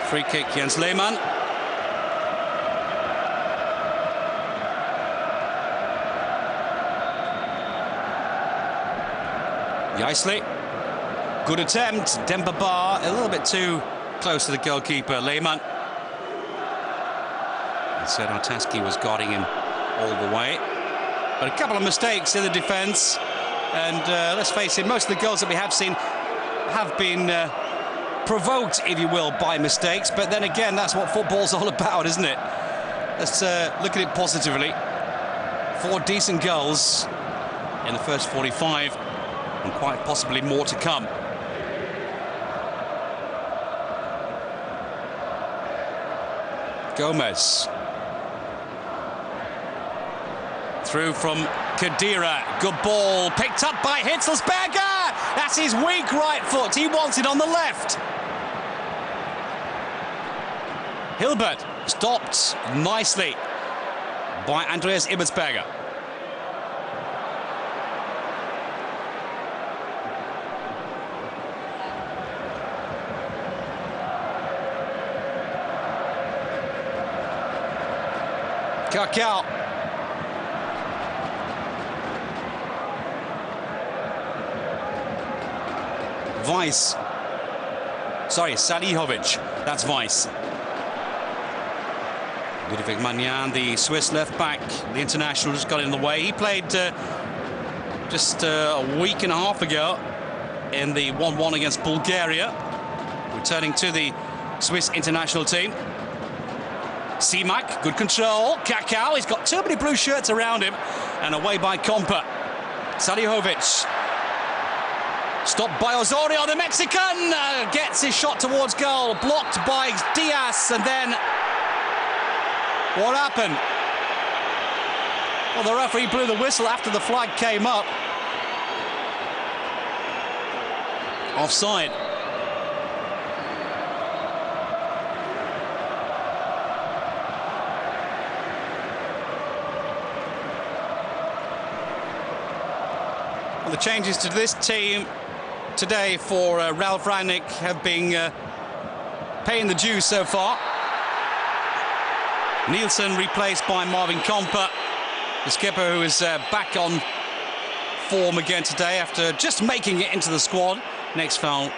Free kick Jens Lehmann. Nicely. Good attempt. Demba Ba a little bit too close to the goalkeeper, Lehmann. Instead, Artaski was guarding him all the way. But a couple of mistakes in the defence. And let's face it, most of the goals that we have seen have been provoked, if you will, by mistakes. But then again, that's what football's all about, isn't it? Let's look at it positively. 4 decent goals in the first 45. And quite possibly more to come. Gomez. Through from Khedira. Good ball. Picked up by Hitzelsberger. That's his weak right foot. He wants it on the left. Hilbert stopped nicely by Andreas Ibertsberger. Cacao. Weiss. Sorry, Salihovic. That's Weiss. Ludovic Magnan, the Swiss left back, the international, just got in the way. He played just a week and a half ago in the 1-1 against Bulgaria, returning to the Swiss international team. Simak, good control. Cacao, he's got too many blue shirts around him. And away by Compa. Salihovic. Stopped by Osorio, the Mexican. Gets his shot towards goal. Blocked by Diaz. And then what happened? Well, the referee blew the whistle after the flag came up. Offside. The changes to this team today for Ralf Rangnick have been paying the dues so far. Nielsen replaced by Marvin Compa, the skipper, who is back on form again today after just making it into the squad. Next foul.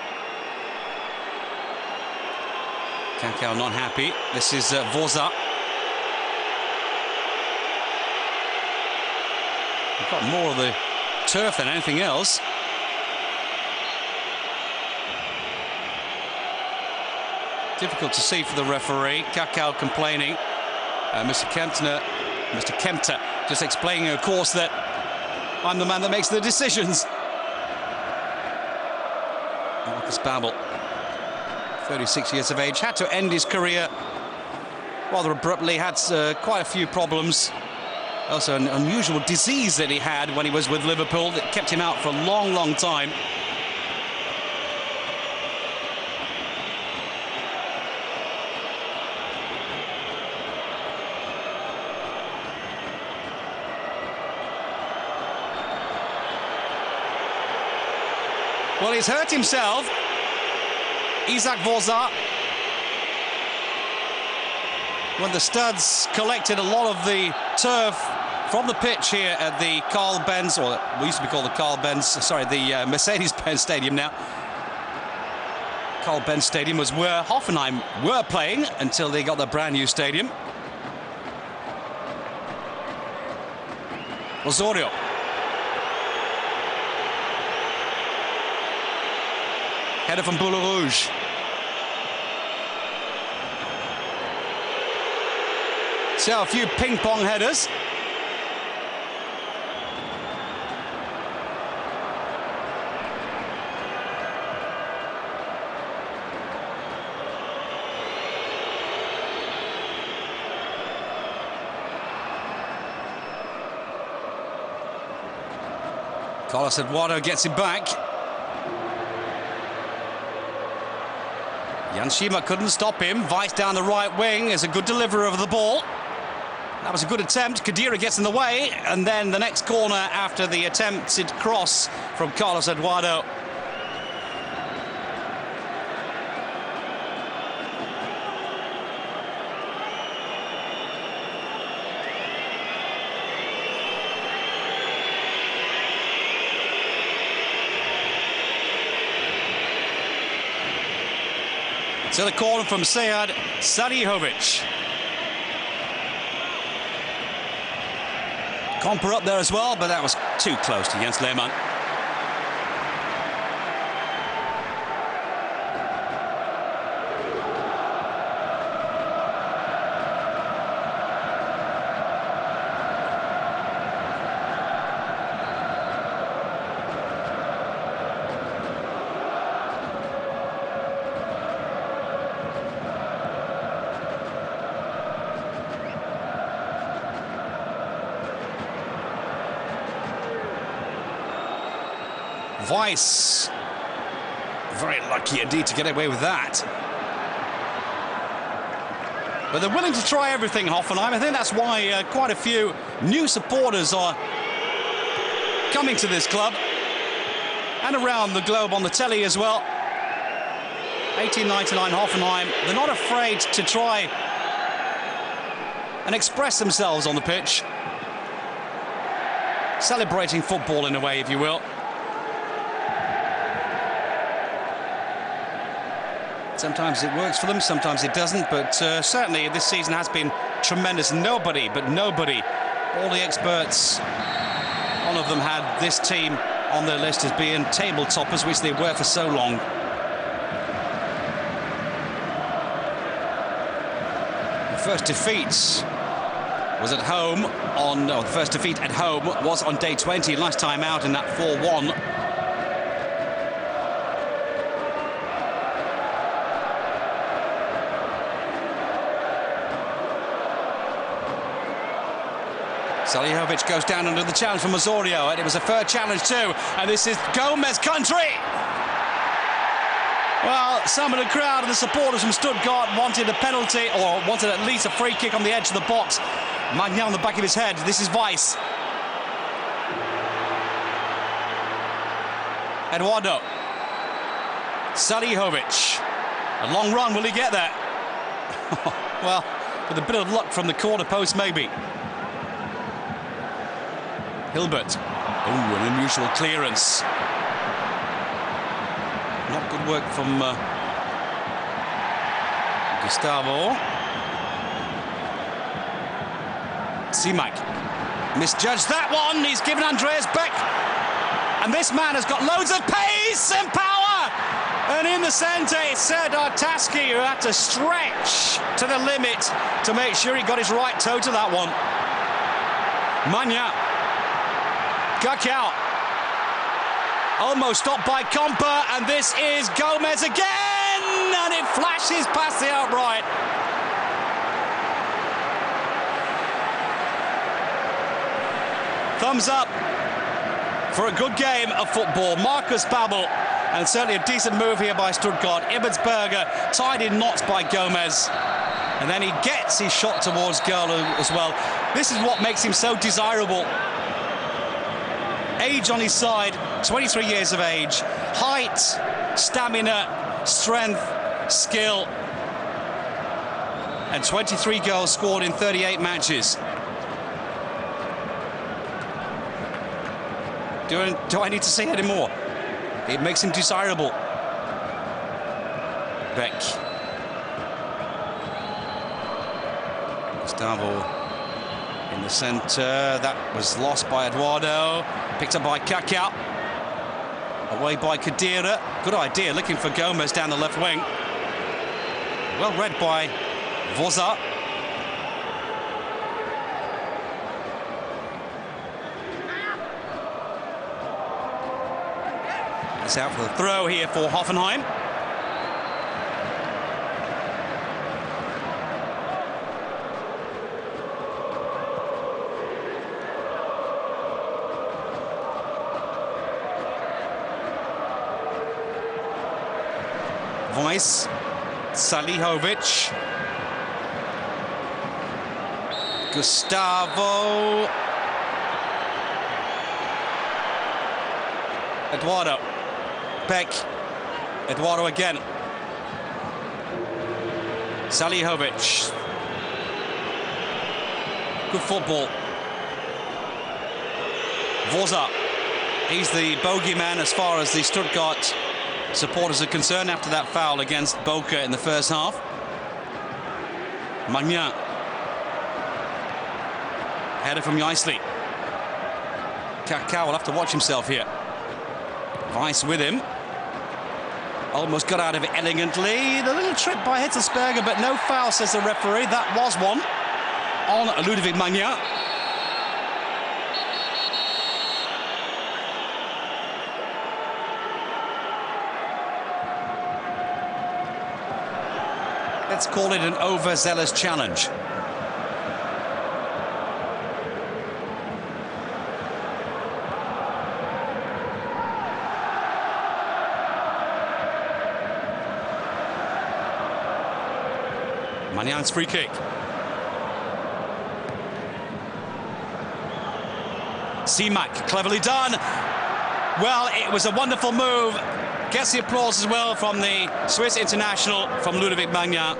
Cacao not happy. This is Voza. We've got more of the turf than anything else. Difficult to see for the referee. Cacao complaining. Mr. Kempter just explaining, of course, that I'm the man that makes the decisions. Marcus Babbel, 36 years of age, had to end his career rather abruptly, had quite a few problems. Also an unusual disease that he had when he was with Liverpool that kept him out for a long, long time. Well, he's hurt himself. Isaac Voza. When the studs collected a lot of the turf From the pitch here at the Carl-Benz, or we used to be called the Carl-Benz, sorry, the Mercedes-Benz Stadium now. Carl-Benz Stadium was where Hoffenheim were playing until they got their brand new stadium. Osorio. Header from Boule Rouge. So a few ping-pong headers. Carlos Eduardo gets it back. Jan Schima couldn't stop him. Weiss down the right wing is a good deliverer of the ball. That was a good attempt. Khedira gets in the way, and then the next corner after the attempted cross from Carlos Eduardo. So the corner from Sead Salihovic. Comper up there as well, but that was too close to Jens Lehmann. Weiss, very lucky indeed to get away with that. But they're willing to try everything, Hoffenheim. I think that's why quite a few new supporters are coming to this club and around the globe on the telly as well. 1899 Hoffenheim, they're not afraid to try and express themselves on the pitch. Celebrating football in a way, if you will. Sometimes it works for them, sometimes it doesn't, but certainly this season has been tremendous. Nobody, all the experts, none of them had this team on their list as being table toppers, which they were for so long. The first defeat was at home the first defeat at home was on day 20, last time out in that 4-1. Salihovic goes down under the challenge from Osorio, and it was a fair challenge too, and this is Gomez country! Well, some of the crowd and the supporters from Stuttgart wanted a penalty, or wanted at least a free kick on the edge of the box. Magnan on the back of his head. This is Weiss. Eduardo. Salihovic. A long run, will he get there? Well, with a bit of luck from the corner post, maybe. Hilbert. Oh, an unusual clearance. Not good work from Gustavo. Simak misjudged that one. He's given Andreas Beck. And this man has got loads of pace and power. And in the centre, it's Serdar Taski who had to stretch to the limit to make sure he got his right toe to that one. Magnan. Kakao. Almost stopped by Comper, and this is Gomez again, and it flashes past the outright. Thumbs up for a good game of football. Marcus Babbel, and certainly a decent move here by Stuttgart. Ibbetsberger tied in knots by Gomez, and then he gets his shot towards goal as well. This is what makes him so desirable. Age on his side, 23 years of age, height, stamina, strength, skill, and 23 goals scored in 38 matches. Do I need to say any more? It makes him desirable. Beck. Gustavo in the centre. That was lost by Eduardo. Picked up by Kaká. Away by Khedira. Good idea, looking for Gomez down the left wing. Well read by Voza. It's out for the throw here for Hoffenheim. Weiss, Salihovic, Gustavo, Eduardo, Beck, Eduardo again, Salihovic, good football, Voza, he's the bogeyman as far as the Stuttgart supporters are concerned after that foul against Boca in the first half. Magnan. Header from Nicely. Kaká will have to watch himself here. Weiss with him. Almost got out of it elegantly. The little trip by Hitzelsberger, but no foul, says the referee. That was one on Ludovic Magnan. Let's call it an overzealous challenge. Magnan's free kick. Seamak, cleverly done. Well, it was a wonderful move. Gets the applause as well from the Swiss international, from Ludovic Magnan.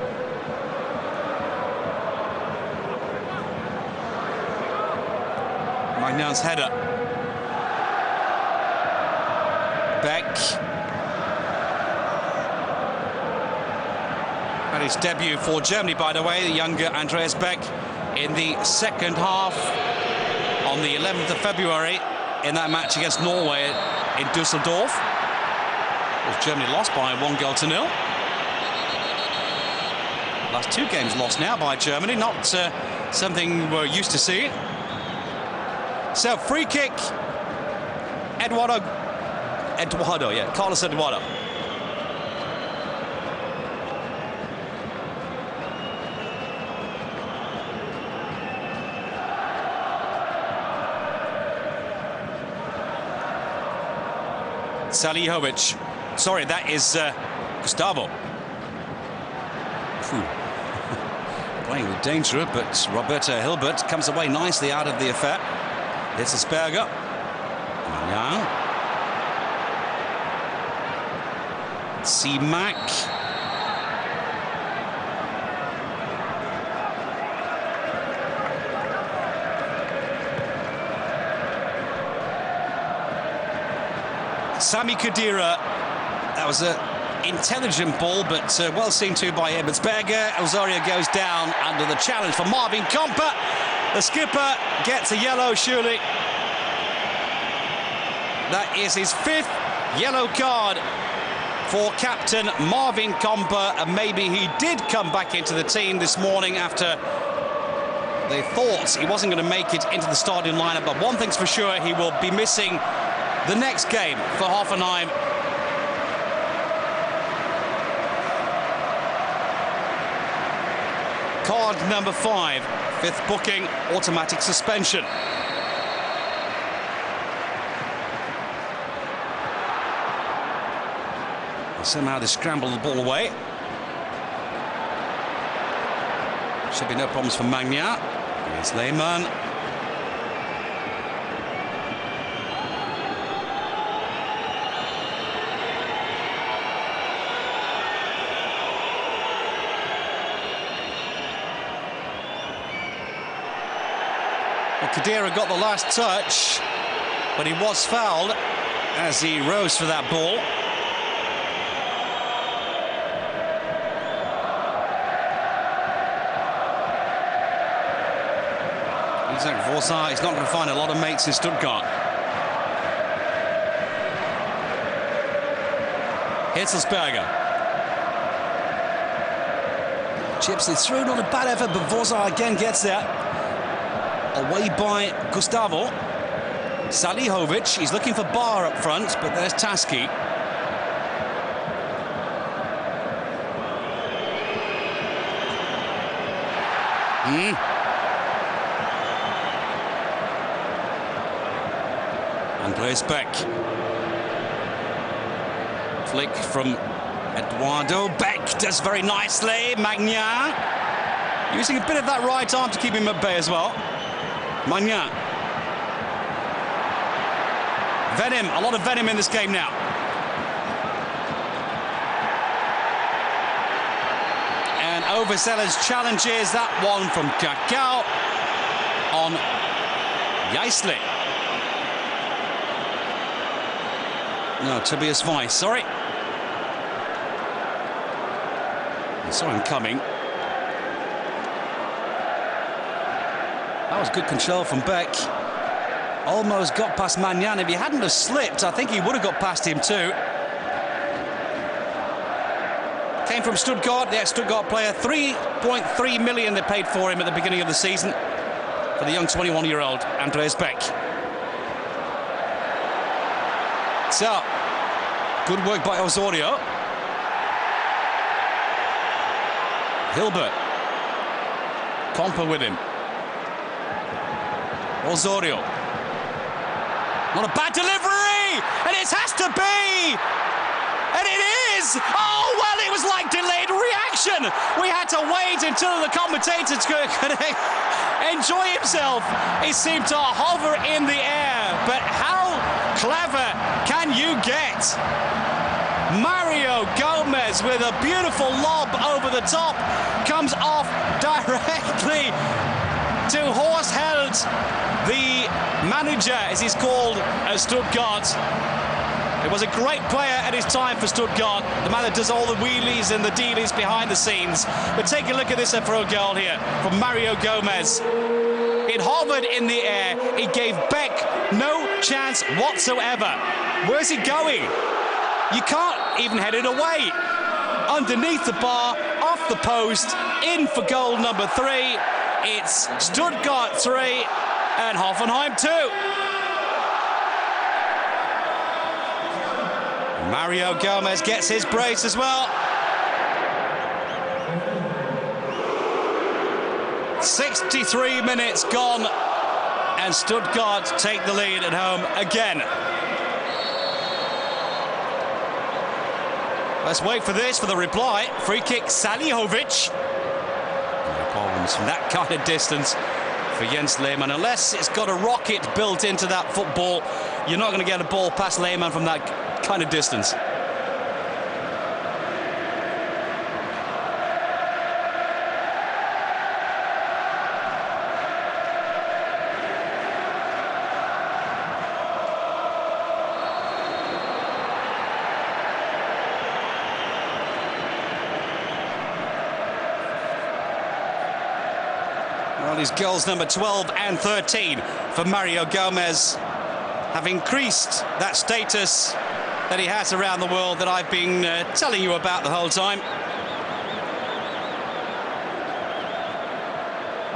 Magnan's header. Beck. Had his debut for Germany, by the way, the younger Andreas Beck, in the second half on the 11th of February in that match against Norway in Dusseldorf. Germany lost by 1-0. Last two games lost now by Germany, not something we're used to seeing. So free kick, Eduardo, Carlos Eduardo. Salihovic. Sorry, that is Gustavo. Playing with danger, but Roberto Hilbert comes away nicely out of the affair. Hitzelsberger. Magnan. Seamak. Sami Khedira. That was an intelligent ball, but well seen to by Hitzelsberger. Osorio goes down under the challenge for Marvin Kompa. The skipper gets a yellow, surely. That is his 5th yellow card for captain Marvin Kompa, and maybe he did come back into the team this morning after they thought he wasn't going to make it into the starting lineup. But one thing's for sure, he will be missing the next game for Hoffenheim. Card number 5, 5th booking, automatic suspension. Somehow they scrambled the ball away. Should be no problems for Magnan. Here's Lehmann. Khedira got the last touch. but he was fouled as he rose for that ball. Isaac Vorsar is not going to find a lot of mates in Stuttgart. Hitzelsberger. Chips it through, not a bad effort, but Vorsar again gets there. Away by Gustavo. Salihovic, he's looking for Bar up front, but there's Taski. Andreas Beck. Flick from Eduardo. Beck does very nicely. Magnan using a bit of that right arm to keep him at bay as well. Magnan. Venom, a lot of venom in this game now. And Overzeller's challenges that one from Kakao on Jaisley. No, Tobias Weiss, sorry. I saw him coming. That was good control from Beck. Almost got past Magnan. If he hadn't have slipped, I think he would have got past him too. Came from Stuttgart, the ex-Stuttgart player. 3.3 million they paid for him at the beginning of the season for the young 21-year-old Andreas Beck. So, good work by Osorio. Hilbert. Comper with him. Osorio. Not a bad delivery! And it has to be! And it is! Oh, well, it was like delayed reaction. We had to wait until the commentator could enjoy himself. He seemed to hover in the air. But how clever can you get? Mario Gomez with a beautiful lob over the top. Comes off directly to Horst Held, the manager, as he's called, at Stuttgart. It was a great player at his time for Stuttgart, the man that does all the wheelies and the dealies behind the scenes. But take a look at this for a goal here from Mario Gomez. It hovered in the air. It gave Beck no chance whatsoever. Where's he going? You can't even head it away. Underneath the bar, off the post, in for goal number 3. It's Stuttgart 3 and Hoffenheim 2. Mario Gomez gets his brace as well. 63 minutes gone, and Stuttgart take the lead at home again. Let's wait for this, for the reply. Free kick, Salihovic. No problems from that kind of distance for Jens Lehmann. Unless it's got a rocket built into that football, you're not going to get a ball past Lehmann from that kind of distance. Well, his goals number 12 and 13 for Mario Gomez have increased that status that he has around the world that I've been telling you about the whole time.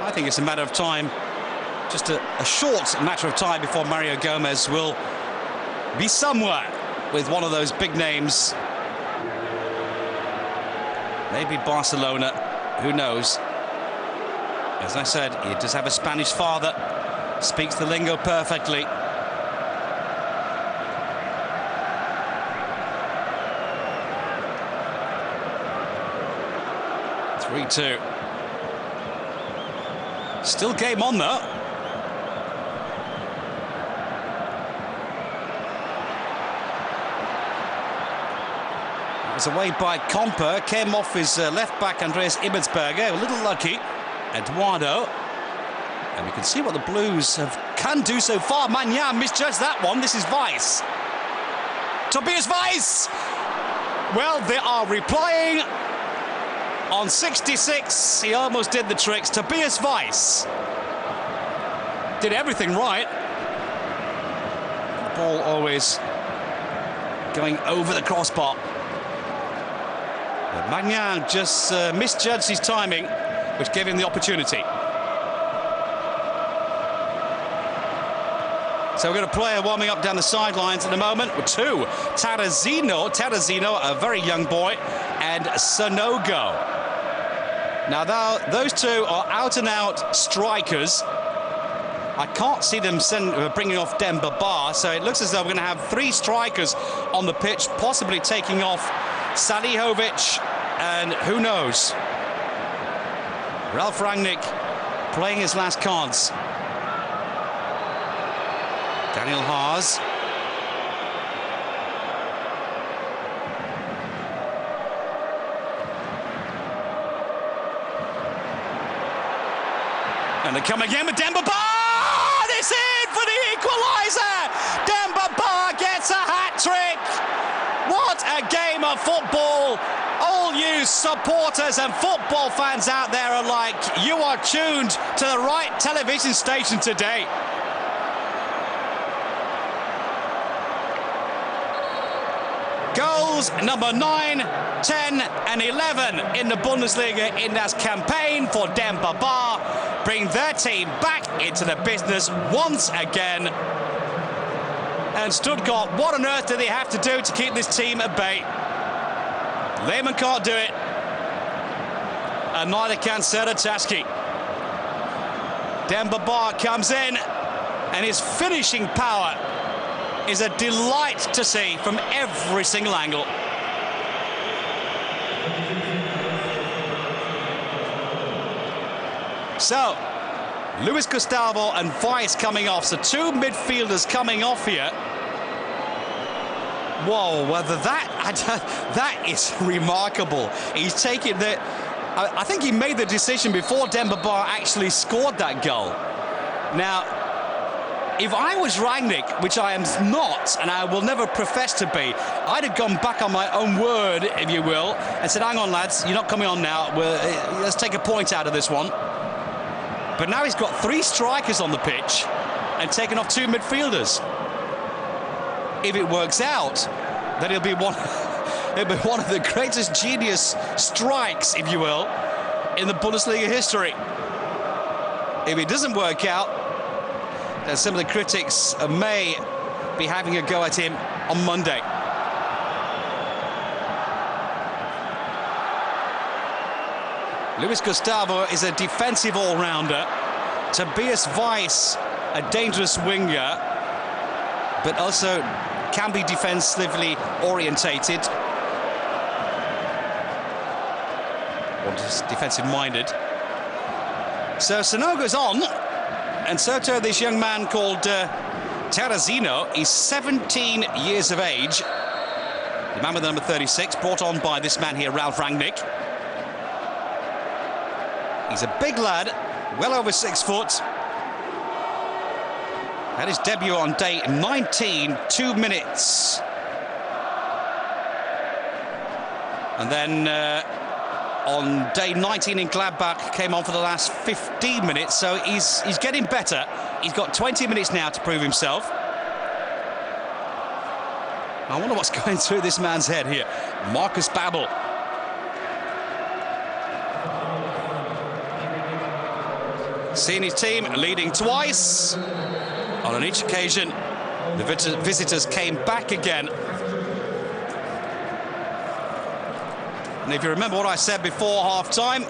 I think it's a matter of time, just a short matter of time before Mario Gomez will be somewhere with one of those big names. Maybe Barcelona, who knows? As I said, he does have a Spanish father, speaks the lingo perfectly. (3-2). Still game on though. It was away by Comper, came off his left back Andreas Ibertsberger, a little lucky. Eduardo. And we can see what the Blues can do so far. Magnan misjudged that one. This is Weiss. Tobias Weiss! Well, they are replying on 66. He almost did the tricks. Tobias Weiss did everything right. The ball always going over the crossbar. But Magnan just misjudged his timing, which gave him the opportunity. So we've got a player warming up down the sidelines at the moment with two. Terrazino, a very young boy, and Sanogo. Now those two are out-and-out strikers. I can't see them bringing off Demba Ba, so it looks as though we're going to have three strikers on the pitch, possibly taking off Salihovic, and who knows? Ralf Rangnick playing his last cards. Daniel Haas. And they come again with Demba Ba! This in for the equaliser! Demba Ba gets a hat-trick! What a game of football! All you supporters and football fans out there are like, you are tuned to the right television station today. Goals number 9, 10 and 11 in the Bundesliga in that campaign for Demba Ba. Bring their team back into the business once again. And Stuttgart, what on earth do they have to do to keep this team at bay? Lehmann can't do it. And neither can Setanta. Demba Ba comes in, and his finishing power is a delight to see from every single angle. So, Luis Gustavo and Weiss coming off. So two midfielders coming off here. Whoa, whether that is remarkable. He's taking the... I think he made the decision before Demba Ba actually scored that goal. Now, if I was Rangnick, which I am not, and I will never profess to be, I'd have gone back on my own word, if you will, and said, hang on, lads, you're not coming on now. Let's take a point out of this one. But now he's got three strikers on the pitch and taken off two midfielders. If it works out, then it'll be one of the greatest genius strikes, if you will, in the Bundesliga history. If it doesn't work out, then some of the critics may be having a go at him on Monday. Luis Gustavo is a defensive all-rounder. Tobias Weiss, a dangerous winger, but also can be defensively orientated. Or just defensive-minded. So Sanogo's on, and so too this young man called Terrazino. He's 17 years of age. The man with the number 36, brought on by this man here, Ralf Rangnick. He's a big lad, well over 6 foot. Had his debut on day 19, 2 minutes. And then on day 19 in Gladbach, came on for the last 15 minutes, so he's getting better. He's got 20 minutes now to prove himself. I wonder what's going through this man's head here. Marcus Babbel. Seeing his team leading twice. On each occasion, the visitors came back again. And if you remember what I said before half-time,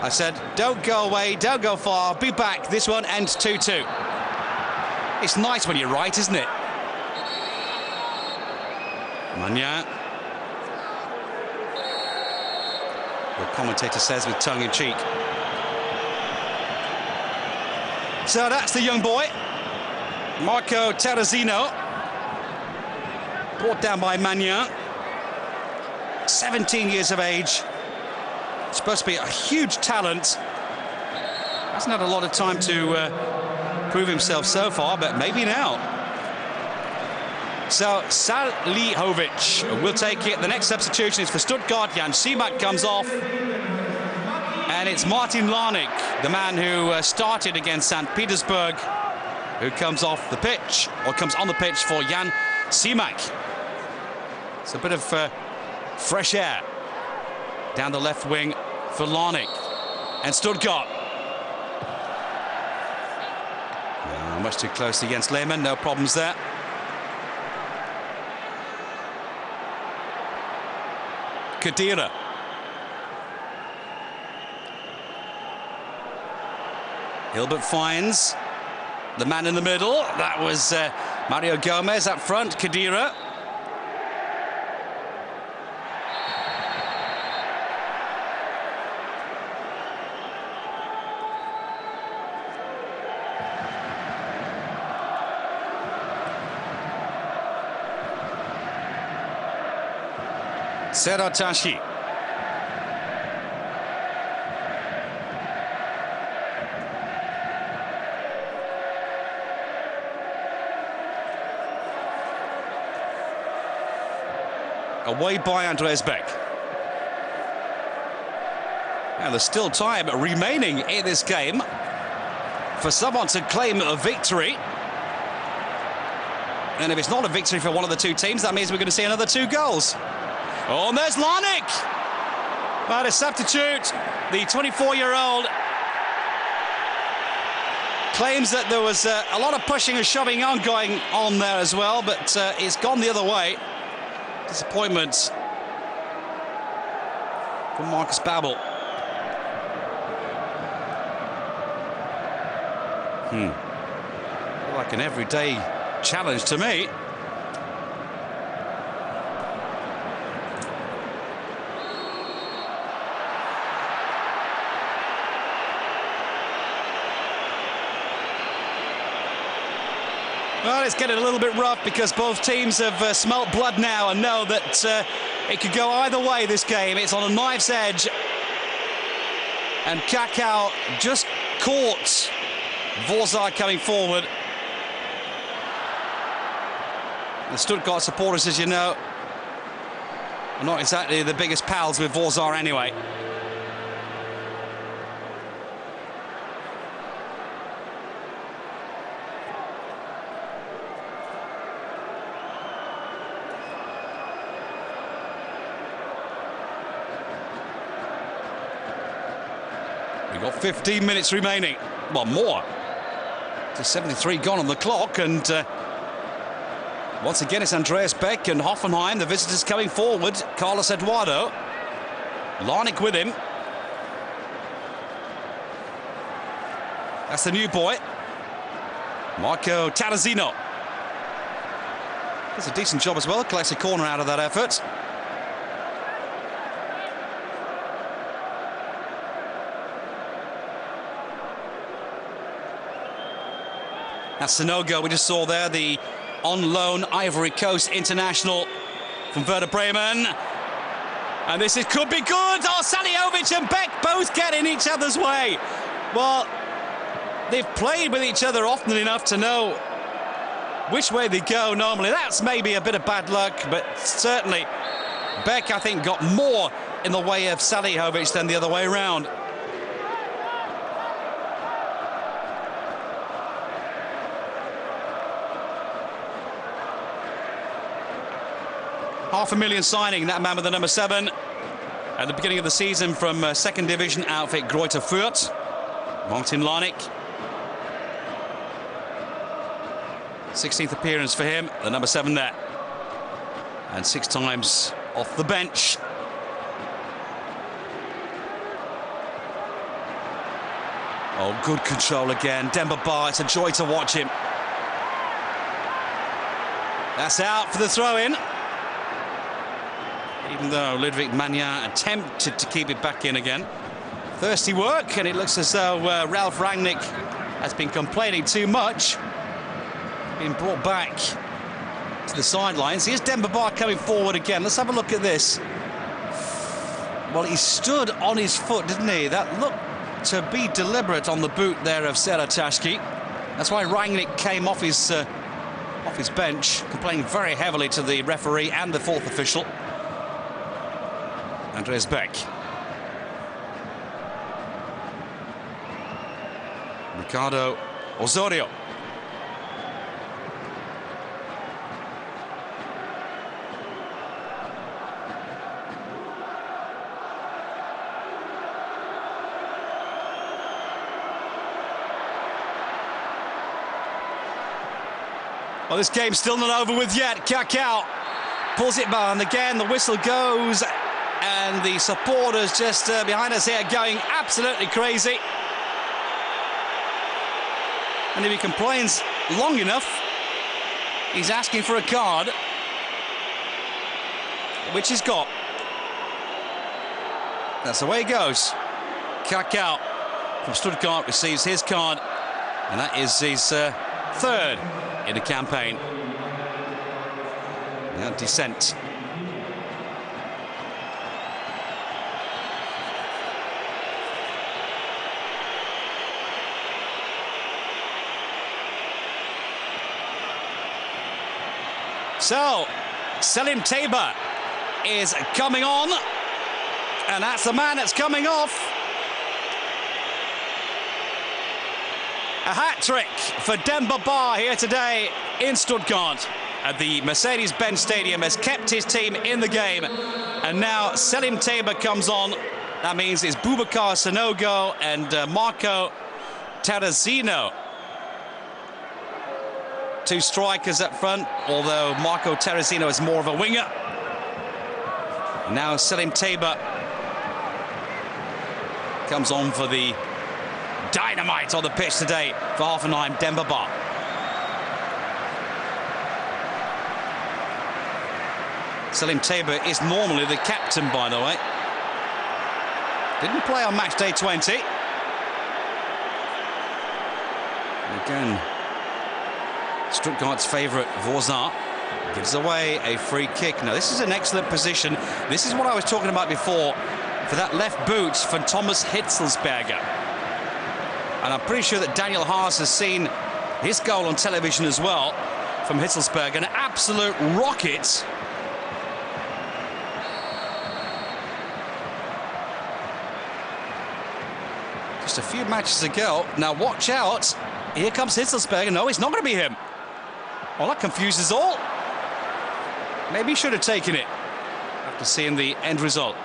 I said, don't go away, don't go far, be back. This one ends 2-2. It's nice when you're right, isn't it? Magnan. The commentator says with tongue-in-cheek. So that's the young boy, Marco Terrazino, brought down by Magnan. 17 years of age, supposed to be a huge talent. Hasn't had a lot of time to prove himself so far, but maybe now. So Salihovic will take it. The next substitution is for Stuttgart. Jan Simak comes off. And it's Martin Larnik, the man who started against St. Petersburg, who comes off the pitch, or comes on the pitch for Jan Simak. It's a bit of fresh air down the left wing for Larnik. And Stuttgart. Much too close against Lehmann, no problems there. Kadira. Hilbert finds the man in the middle. That was Mario Gomez up front. Kadira. Seratashi. Away by Andreas Beck. And there's still time remaining in this game for someone to claim a victory. And if it's not a victory for one of the two teams, that means we're going to see another 2 goals. Oh, and there's Larnik. But a substitute, the 24-year-old, claims that there was a lot of pushing and shoving on going on there as well, but it's gone the other way. Disappointment from Marcus Babbel. Like an everyday challenge to me. Well, it's getting a little bit rough because both teams have smelt blood now and know that it could go either way, this game. It's on a knife's edge. And Kakao just caught Vorzar coming forward. The Stuttgart supporters, as you know, are not exactly the biggest pals with Vorzar anyway. We've got 15 minutes remaining. Well, more. To 73 gone on the clock, and once again it's Andreas Beck and Hoffenheim, the visitors coming forward. Carlos Eduardo. Larnik with him. That's the new boy. Marco Tarazino. Does a decent job as well, collects a corner out of that effort. That's Sanogo we just saw there, the on loan Ivory Coast international from Werder Bremen. And this could be good. Oh, Salihovic and Beck both get in each other's way. Well, they've played with each other often enough to know which way they go normally. That's maybe a bit of bad luck, but certainly Beck, I think, got more in the way of Salihovic than the other way around. $500,000 signing, that man with the number 7 at the beginning of the season from second division outfit Greuther Fürth. Martin Larnik. 16th appearance for him, the number 7 there. And 6 times off the bench. Oh, good control again. Demba Ba, it's a joy to watch him. That's out for the throw-in. Even though Ludwig Magnan attempted to keep it back in again. Thirsty work, and it looks as though Ralf Rangnick has been complaining too much. Being brought back to the sidelines. Here's Demba Ba coming forward again. Let's have a look at this. Well, he stood on his foot, didn't he? That looked to be deliberate on the boot there of Setanta. That's why Rangnick came off his bench, complaining very heavily to the referee and the fourth official, Andreas Beck. Ricardo Osorio. Well, this game's still not over with yet. Kaká pulls it back, and again the whistle goes, and the supporters just behind us here going absolutely crazy. And if he complains long enough, he's asking for a card, which he's got. That's the way it goes. Kaká from Stuttgart receives his card, and that is his third in the campaign. Now descent. So, Setanta is coming on, and that's the man that's coming off. A hat-trick for Demba Ba here today in Stuttgart at the Mercedes-Benz Stadium, has kept his team in the game. And now Setanta comes on. That means it's Boubacar Sanogo and Marco Terrazino. Two strikers up front, although Marco Terrazino is more of a winger. And now Setanta comes on for the dynamite on the pitch today for Hoffenheim, Demba Ba. Setanta is normally the captain, by the way. Didn't play on match day 20. And again, Stuttgart's favourite, Vorzart, gives away a free kick. Now, this is an excellent position. This is what I was talking about before for that left boot for Thomas Hitzelsberger. And I'm pretty sure that Daniel Haas has seen his goal on television as well from Hitzelsberger. An absolute rocket. Just a few matches ago. Now, watch out. Here comes Hitzelsberger. No, it's not going to be him. Well, that confuses all. Maybe he should have taken it after seeing the end result.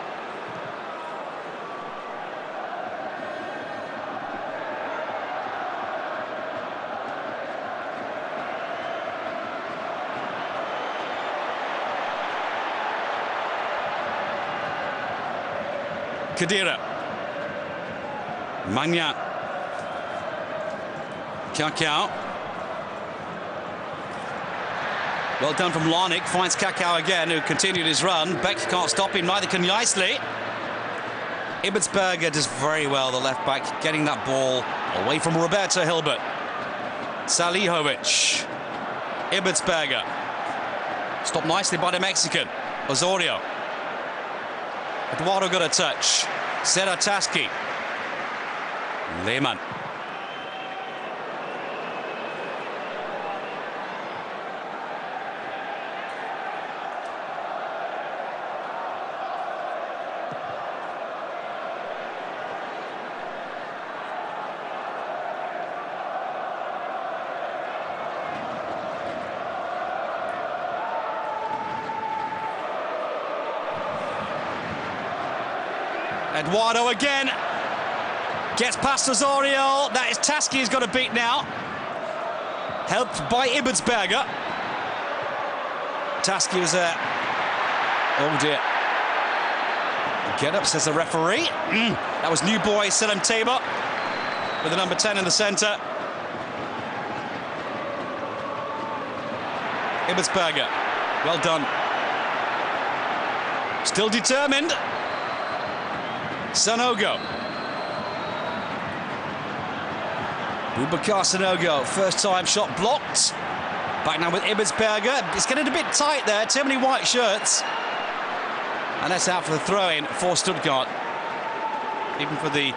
Khedira. Magna. Kaká. Well done from Larnik, finds Kaká again, who continued his run. Beck can't stop him, neither can Nicely. Ibbetsberger does very well, the left back, getting that ball away from Roberto Hilbert. Salihovic. Ibbetsberger. Stopped nicely by the Mexican. Osorio. Eduardo got a touch. Setanta. Lehmann. Eduardo again. Gets past Osorio. That is Taski who's got a beat now. Helped by Ibbetsberger. Taski was there. Oh dear. Get up, says the referee. That was new boy Setanta with the number 10 in the centre. Ibbetsberger. Well done. Still determined. Sanogo. Boubacar Sanogo, first time shot blocked. Back now with Ibbetsberger. It's getting a bit tight there, too many white shirts. And that's out for the throw-in for Stuttgart. Even for the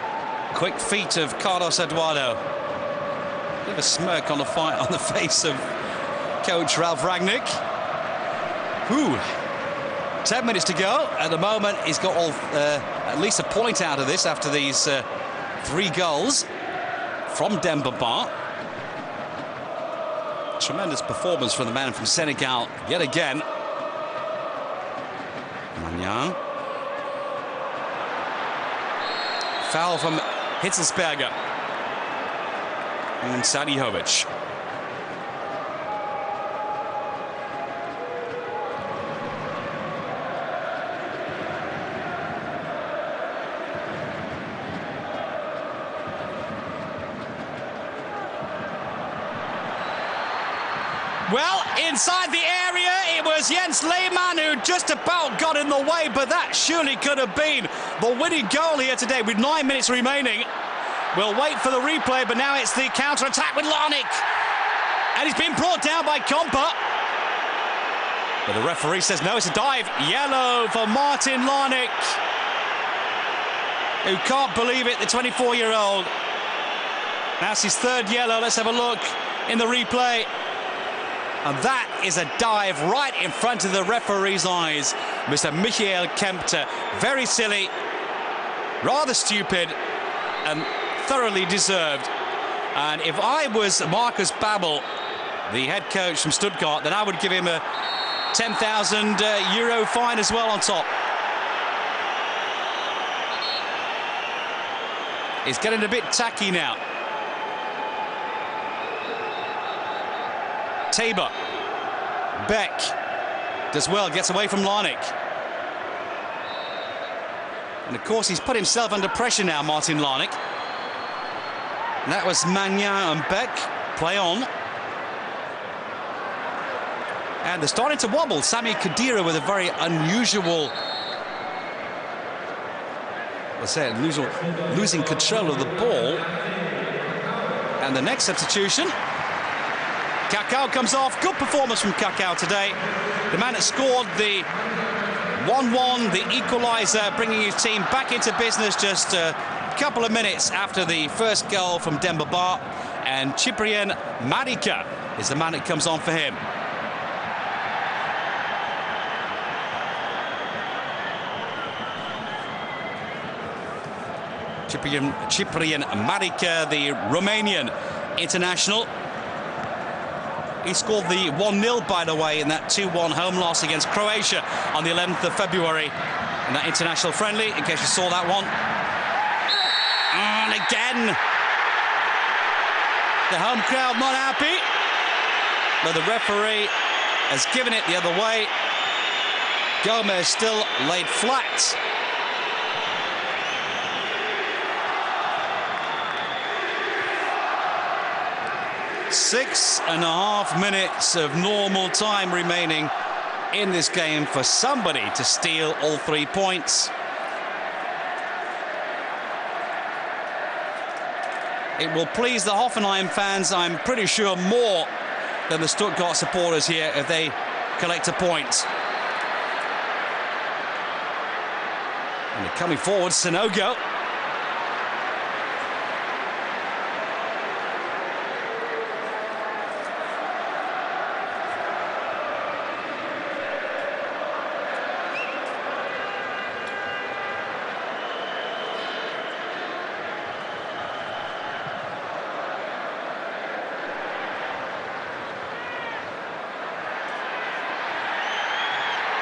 Quick feet of Carlos Eduardo. Bit of a smirk on the face of coach Ralf Rangnick. 10 minutes to go. At the moment, he's got at least a point out of this after these 3 goals from Demba Ba. Tremendous performance from the man from Senegal yet again. Magnan. Foul from Hitzelsberger. And Sadihovic. Well, inside the area, it was Jens Lehmann who just about got in the way, but that surely could have been the winning goal here today with 9 minutes remaining. We'll wait for the replay, but now it's the counter-attack with Larnik. And he's been brought down by Kompa. But the referee says no, it's a dive. Yellow for Martin Larnik, who can't believe it, the 24-year-old. That's his 3rd yellow. Let's have a look in the replay. And that is a dive right in front of the referee's eyes. Mr. Michael Kempter. Very silly, rather stupid, and thoroughly deserved. And if I was Marcus Babbel, the head coach from Stuttgart, then I would give him a 10,000 euro fine as well on top. It's getting a bit tacky now. Tabor. Beck does well, gets away from Larnik. And of course he's put himself under pressure now, Martin Larnik. And that was Magnan and Beck. Play on. And they're starting to wobble. Sami Khedira with a very unusual, let's say, losing control of the ball. And the next substitution, Kakao comes off. Good performance from Kakao today. The man that scored the 1-1, the equaliser, bringing his team back into business just a couple of minutes after the first goal from Demba Ba. And Cyprien Marika is the man that comes on for him. Cyprien Marika, the Romanian international. He scored the 1-0, by the way, in that 2-1 home loss against Croatia on the 11th of February in that international friendly, in case you saw that one. And again, the home crowd not happy, but the referee has given it the other way. Gomez still laid flat. Six and a half minutes of normal time remaining in this game for somebody to steal all 3 points. It will please the Hoffenheim fans, I'm pretty sure, more than the Stuttgart supporters here if they collect a point. And they're coming forward, Sanogo.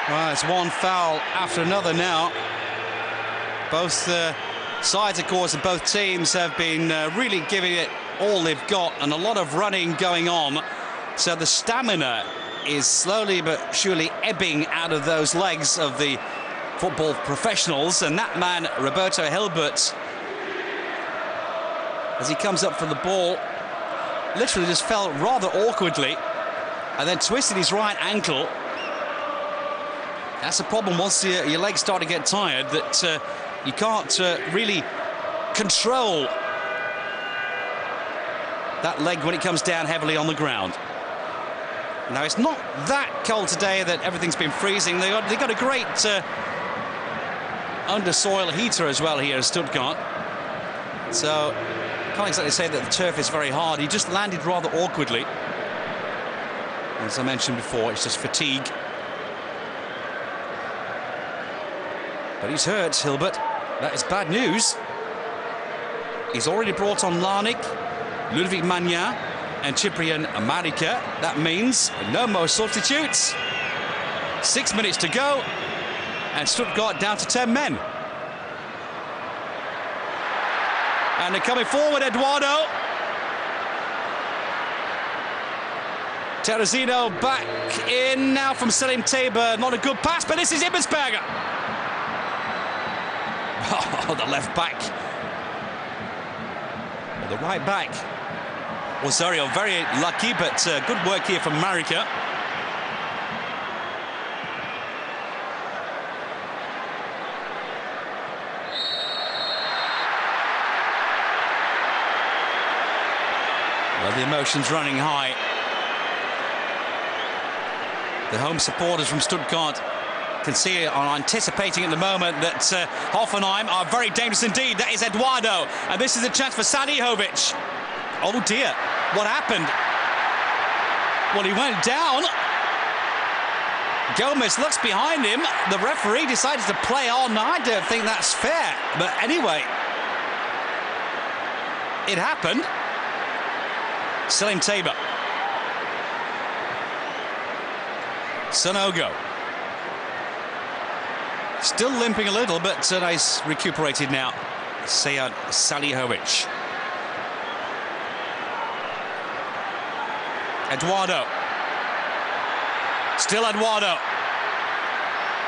Well, it's one foul after another now. Both sides, of course, and both teams have been really giving it all they've got, and a lot of running going on. So the stamina is slowly but surely ebbing out of those legs of the football professionals. And that man, Roberto Hilbert, as he comes up for the ball, literally just fell rather awkwardly and then twisted his right ankle. That's a problem once your legs start to get tired, that you can't really control that leg when it comes down heavily on the ground. Now, it's not that cold today that everything's been freezing. They got a great undersoil heater as well here in Stuttgart. So can't exactly say that the turf is very hard. He just landed rather awkwardly. As I mentioned before, it's just fatigue. But he's hurt, Hilbert. That is bad news. He's already brought on Larnik, Ludwig Magnan and Cyprian Marika. That means no more substitutes. 6 minutes to go. And Stuttgart down to 10 men. And they're coming forward, Eduardo. Terrazino back in now from Selim Tabor. Not a good pass, but this is Ibbensberger. Oh, the left back. The right back. Osorio very lucky, but good work here from Marika. Well, the emotions running high. The home supporters from Stuttgart can see are anticipating at the moment that Hoffenheim are very dangerous indeed. That is Eduardo, and this is a chance for Salihovic. Oh dear, what happened? Well, he went down. Gomez looks behind him. The referee decided to play on. I don't think that's fair, but anyway, it happened. Selim Tabor. Sonogo. Still limping a little, but he's recuperated now. Sead Salihovic. Eduardo. Still Eduardo.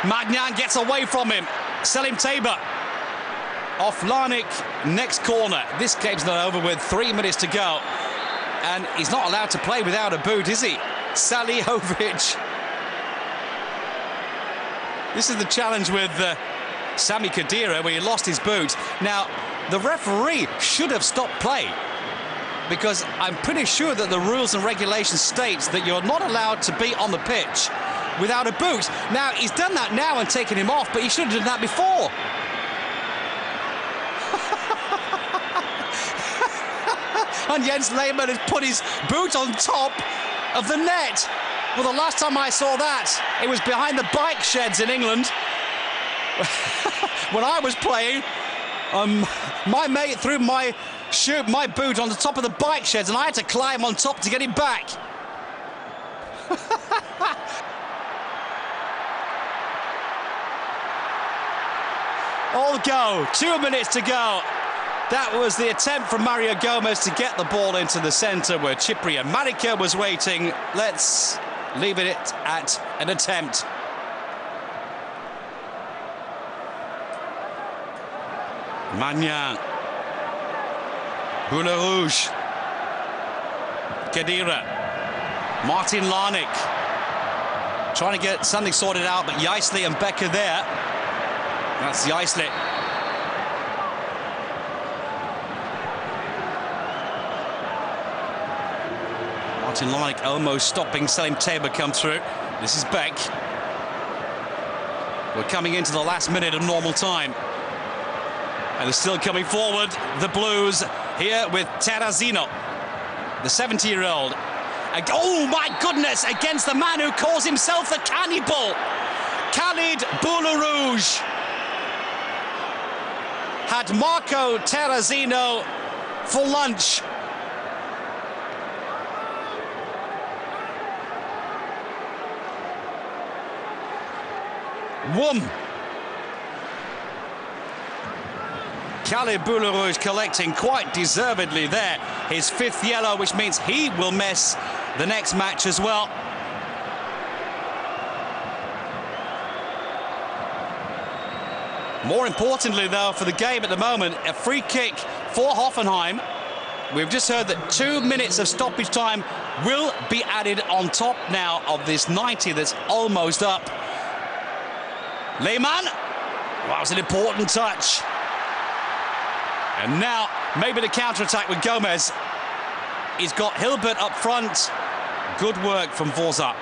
Magnan gets away from him. Selim Tabor. Off Larnik. Next corner. This game's not over with 3 minutes to go. And he's not allowed to play without a boot, is he? Salihovic. This is the challenge with Sami Khedira, where he lost his boot. Now, the referee should have stopped play, because I'm pretty sure that the rules and regulations states that you're not allowed to be on the pitch without a boot. Now, he's done that now and taken him off, but he should have done that before. And Jens Lehmann has put his boot on top of the net. Well, the last time I saw that, it was behind the bike sheds in England. When I was playing, my mate threw my boot on the top of the bike sheds, and I had to climb on top to get it back. All go. 2 minutes to go. That was the attempt from Mario Gomez to get the ball into the centre where Cyprian Marika was waiting. Let's leave it at an attempt. Magnan. Boule Rouge. Khedira. Martin Larnik. Trying to get something sorted out, but Jaisley and Becker there. That's Jaisley. Martin Larnik almost stopping Selim Tabor come through. This is Beck. We're coming into the last minute of normal time. And they're still coming forward, the Blues, here with Terrazino, the 70-year-old. Oh, my goodness, against the man who calls himself the cannibal. Khalid Boule Rouge had Marco Terrazino for lunch. Whoom. Khalid Boule Rouge collecting quite deservedly there his 5th yellow, which means he will miss the next match as well. More importantly, though, for the game at the moment, a free kick for Hoffenheim. We've just heard that 2 minutes of stoppage time will be added on top now of this 90 that's almost up. Lehmann. That was an important touch. And now, maybe the counter-attack with Gomez. He's got Hilbert up front. Good work from Forza.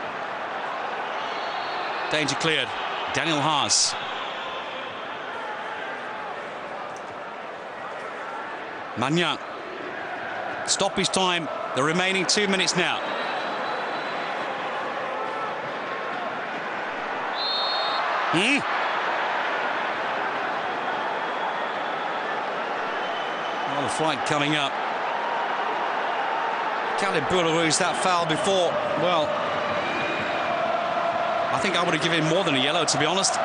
Danger cleared. Daniel Haas. Magnan. Stoppage time, the remaining 2 minutes now. Well, the flight coming up. Khalid Boulahou's that foul before. Well, I think I would have given him more than a yellow, to be honest.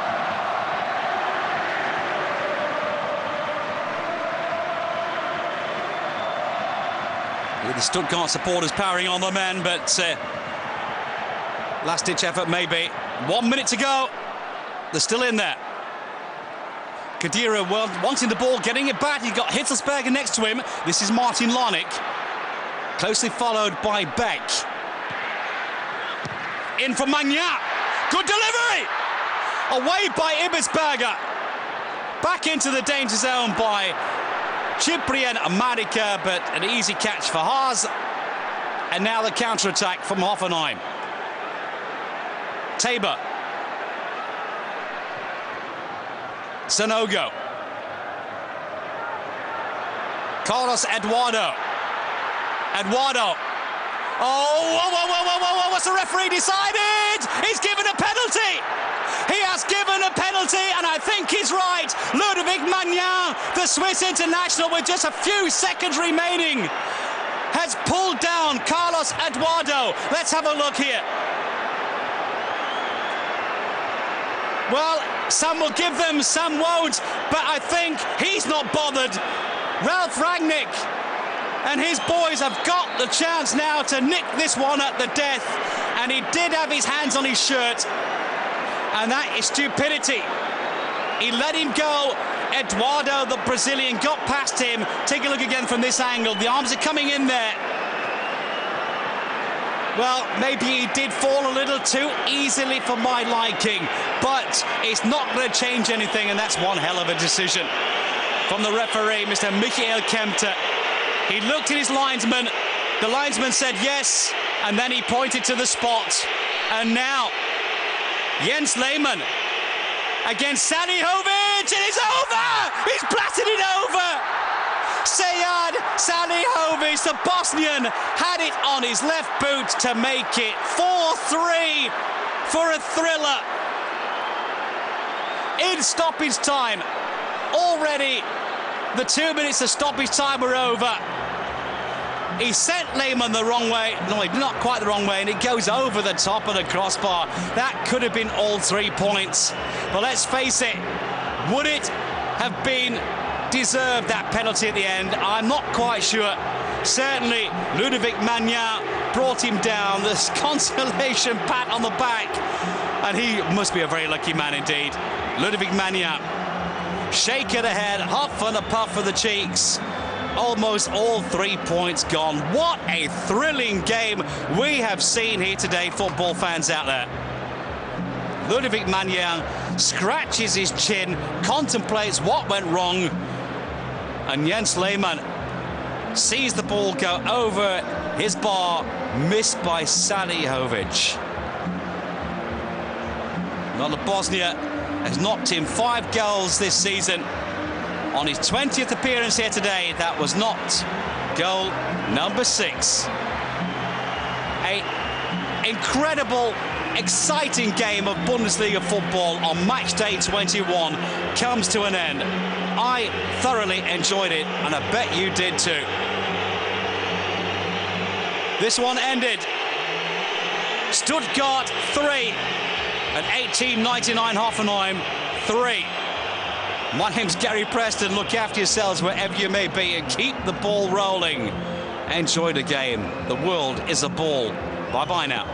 With the Stuttgart supporters powering on the men, but last-ditch effort maybe. 1 minute to go. They're still in there. Kadira wanting the ball, getting it back. You've got Hitzelsberger next to him. This is Martin Larnik. Closely followed by Beck. In for Magnan. Good delivery! Away by Hitzelsberger. Back into the danger zone by Cyprien Amadika, but an easy catch for Haas. And now the counter-attack from Hoffenheim. Tabor. Sanogo. Carlos Eduardo. Oh, what's the referee decided? He's given a penalty. He has given a penalty, and I think he's right. Ludovic Magnan, the Swiss international, with just a few seconds remaining, has pulled down Carlos Eduardo. Let's have a look here. Well, some will give them, some won't, but I think he's not bothered. Ralf Rangnick and his boys have got the chance now to nick this one at the death, and he did have his hands on his shirt, and that is stupidity. He let him go. Eduardo, the Brazilian, got past him. Take a look again from this angle. The arms are coming in there. Well, maybe he did fall a little too easily for my liking, but it's not going to change anything, and that's one hell of a decision from the referee, Mr. Michael Kempter. He looked at his linesman. The linesman said yes, and then he pointed to the spot. And now, Jens Lehmann against Salihovic. It is over! He's blasted it over! Sead Salihovic, the Bosnian, had it on his left boot to make it 4-3 for a thriller. In stoppage time, already the 2 minutes of stoppage time were over. He sent Lehmann the wrong way. No, not quite the wrong way, and it goes over the top of the crossbar. That could have been all 3 points. But let's face it, would it have been deserved, that penalty at the end? I'm not quite sure. Certainly, Ludovic Magnan brought him down. This consolation pat on the back. And he must be a very lucky man indeed. Ludovic Magnan. Shake of the head, huff and a puff of the cheeks. Almost all 3 points gone. What a thrilling game we have seen here today, football fans out there. Ludovic Magnan scratches his chin, contemplates what went wrong, and Jens Lehmann sees the ball go over his bar, missed by Salihovic. Well, Bosnia has knocked in 5 goals this season. On his 20th appearance here today, that was not goal number 6. An incredible, exciting game of Bundesliga football on match day 21 comes to an end. I thoroughly enjoyed it, and I bet you did too. This one ended Stuttgart 3 and 1899 Hoffenheim 3. My name's Gary Preston. Look after yourselves wherever you may be and keep the ball rolling. Enjoy the game. The world is a ball. Bye-bye now.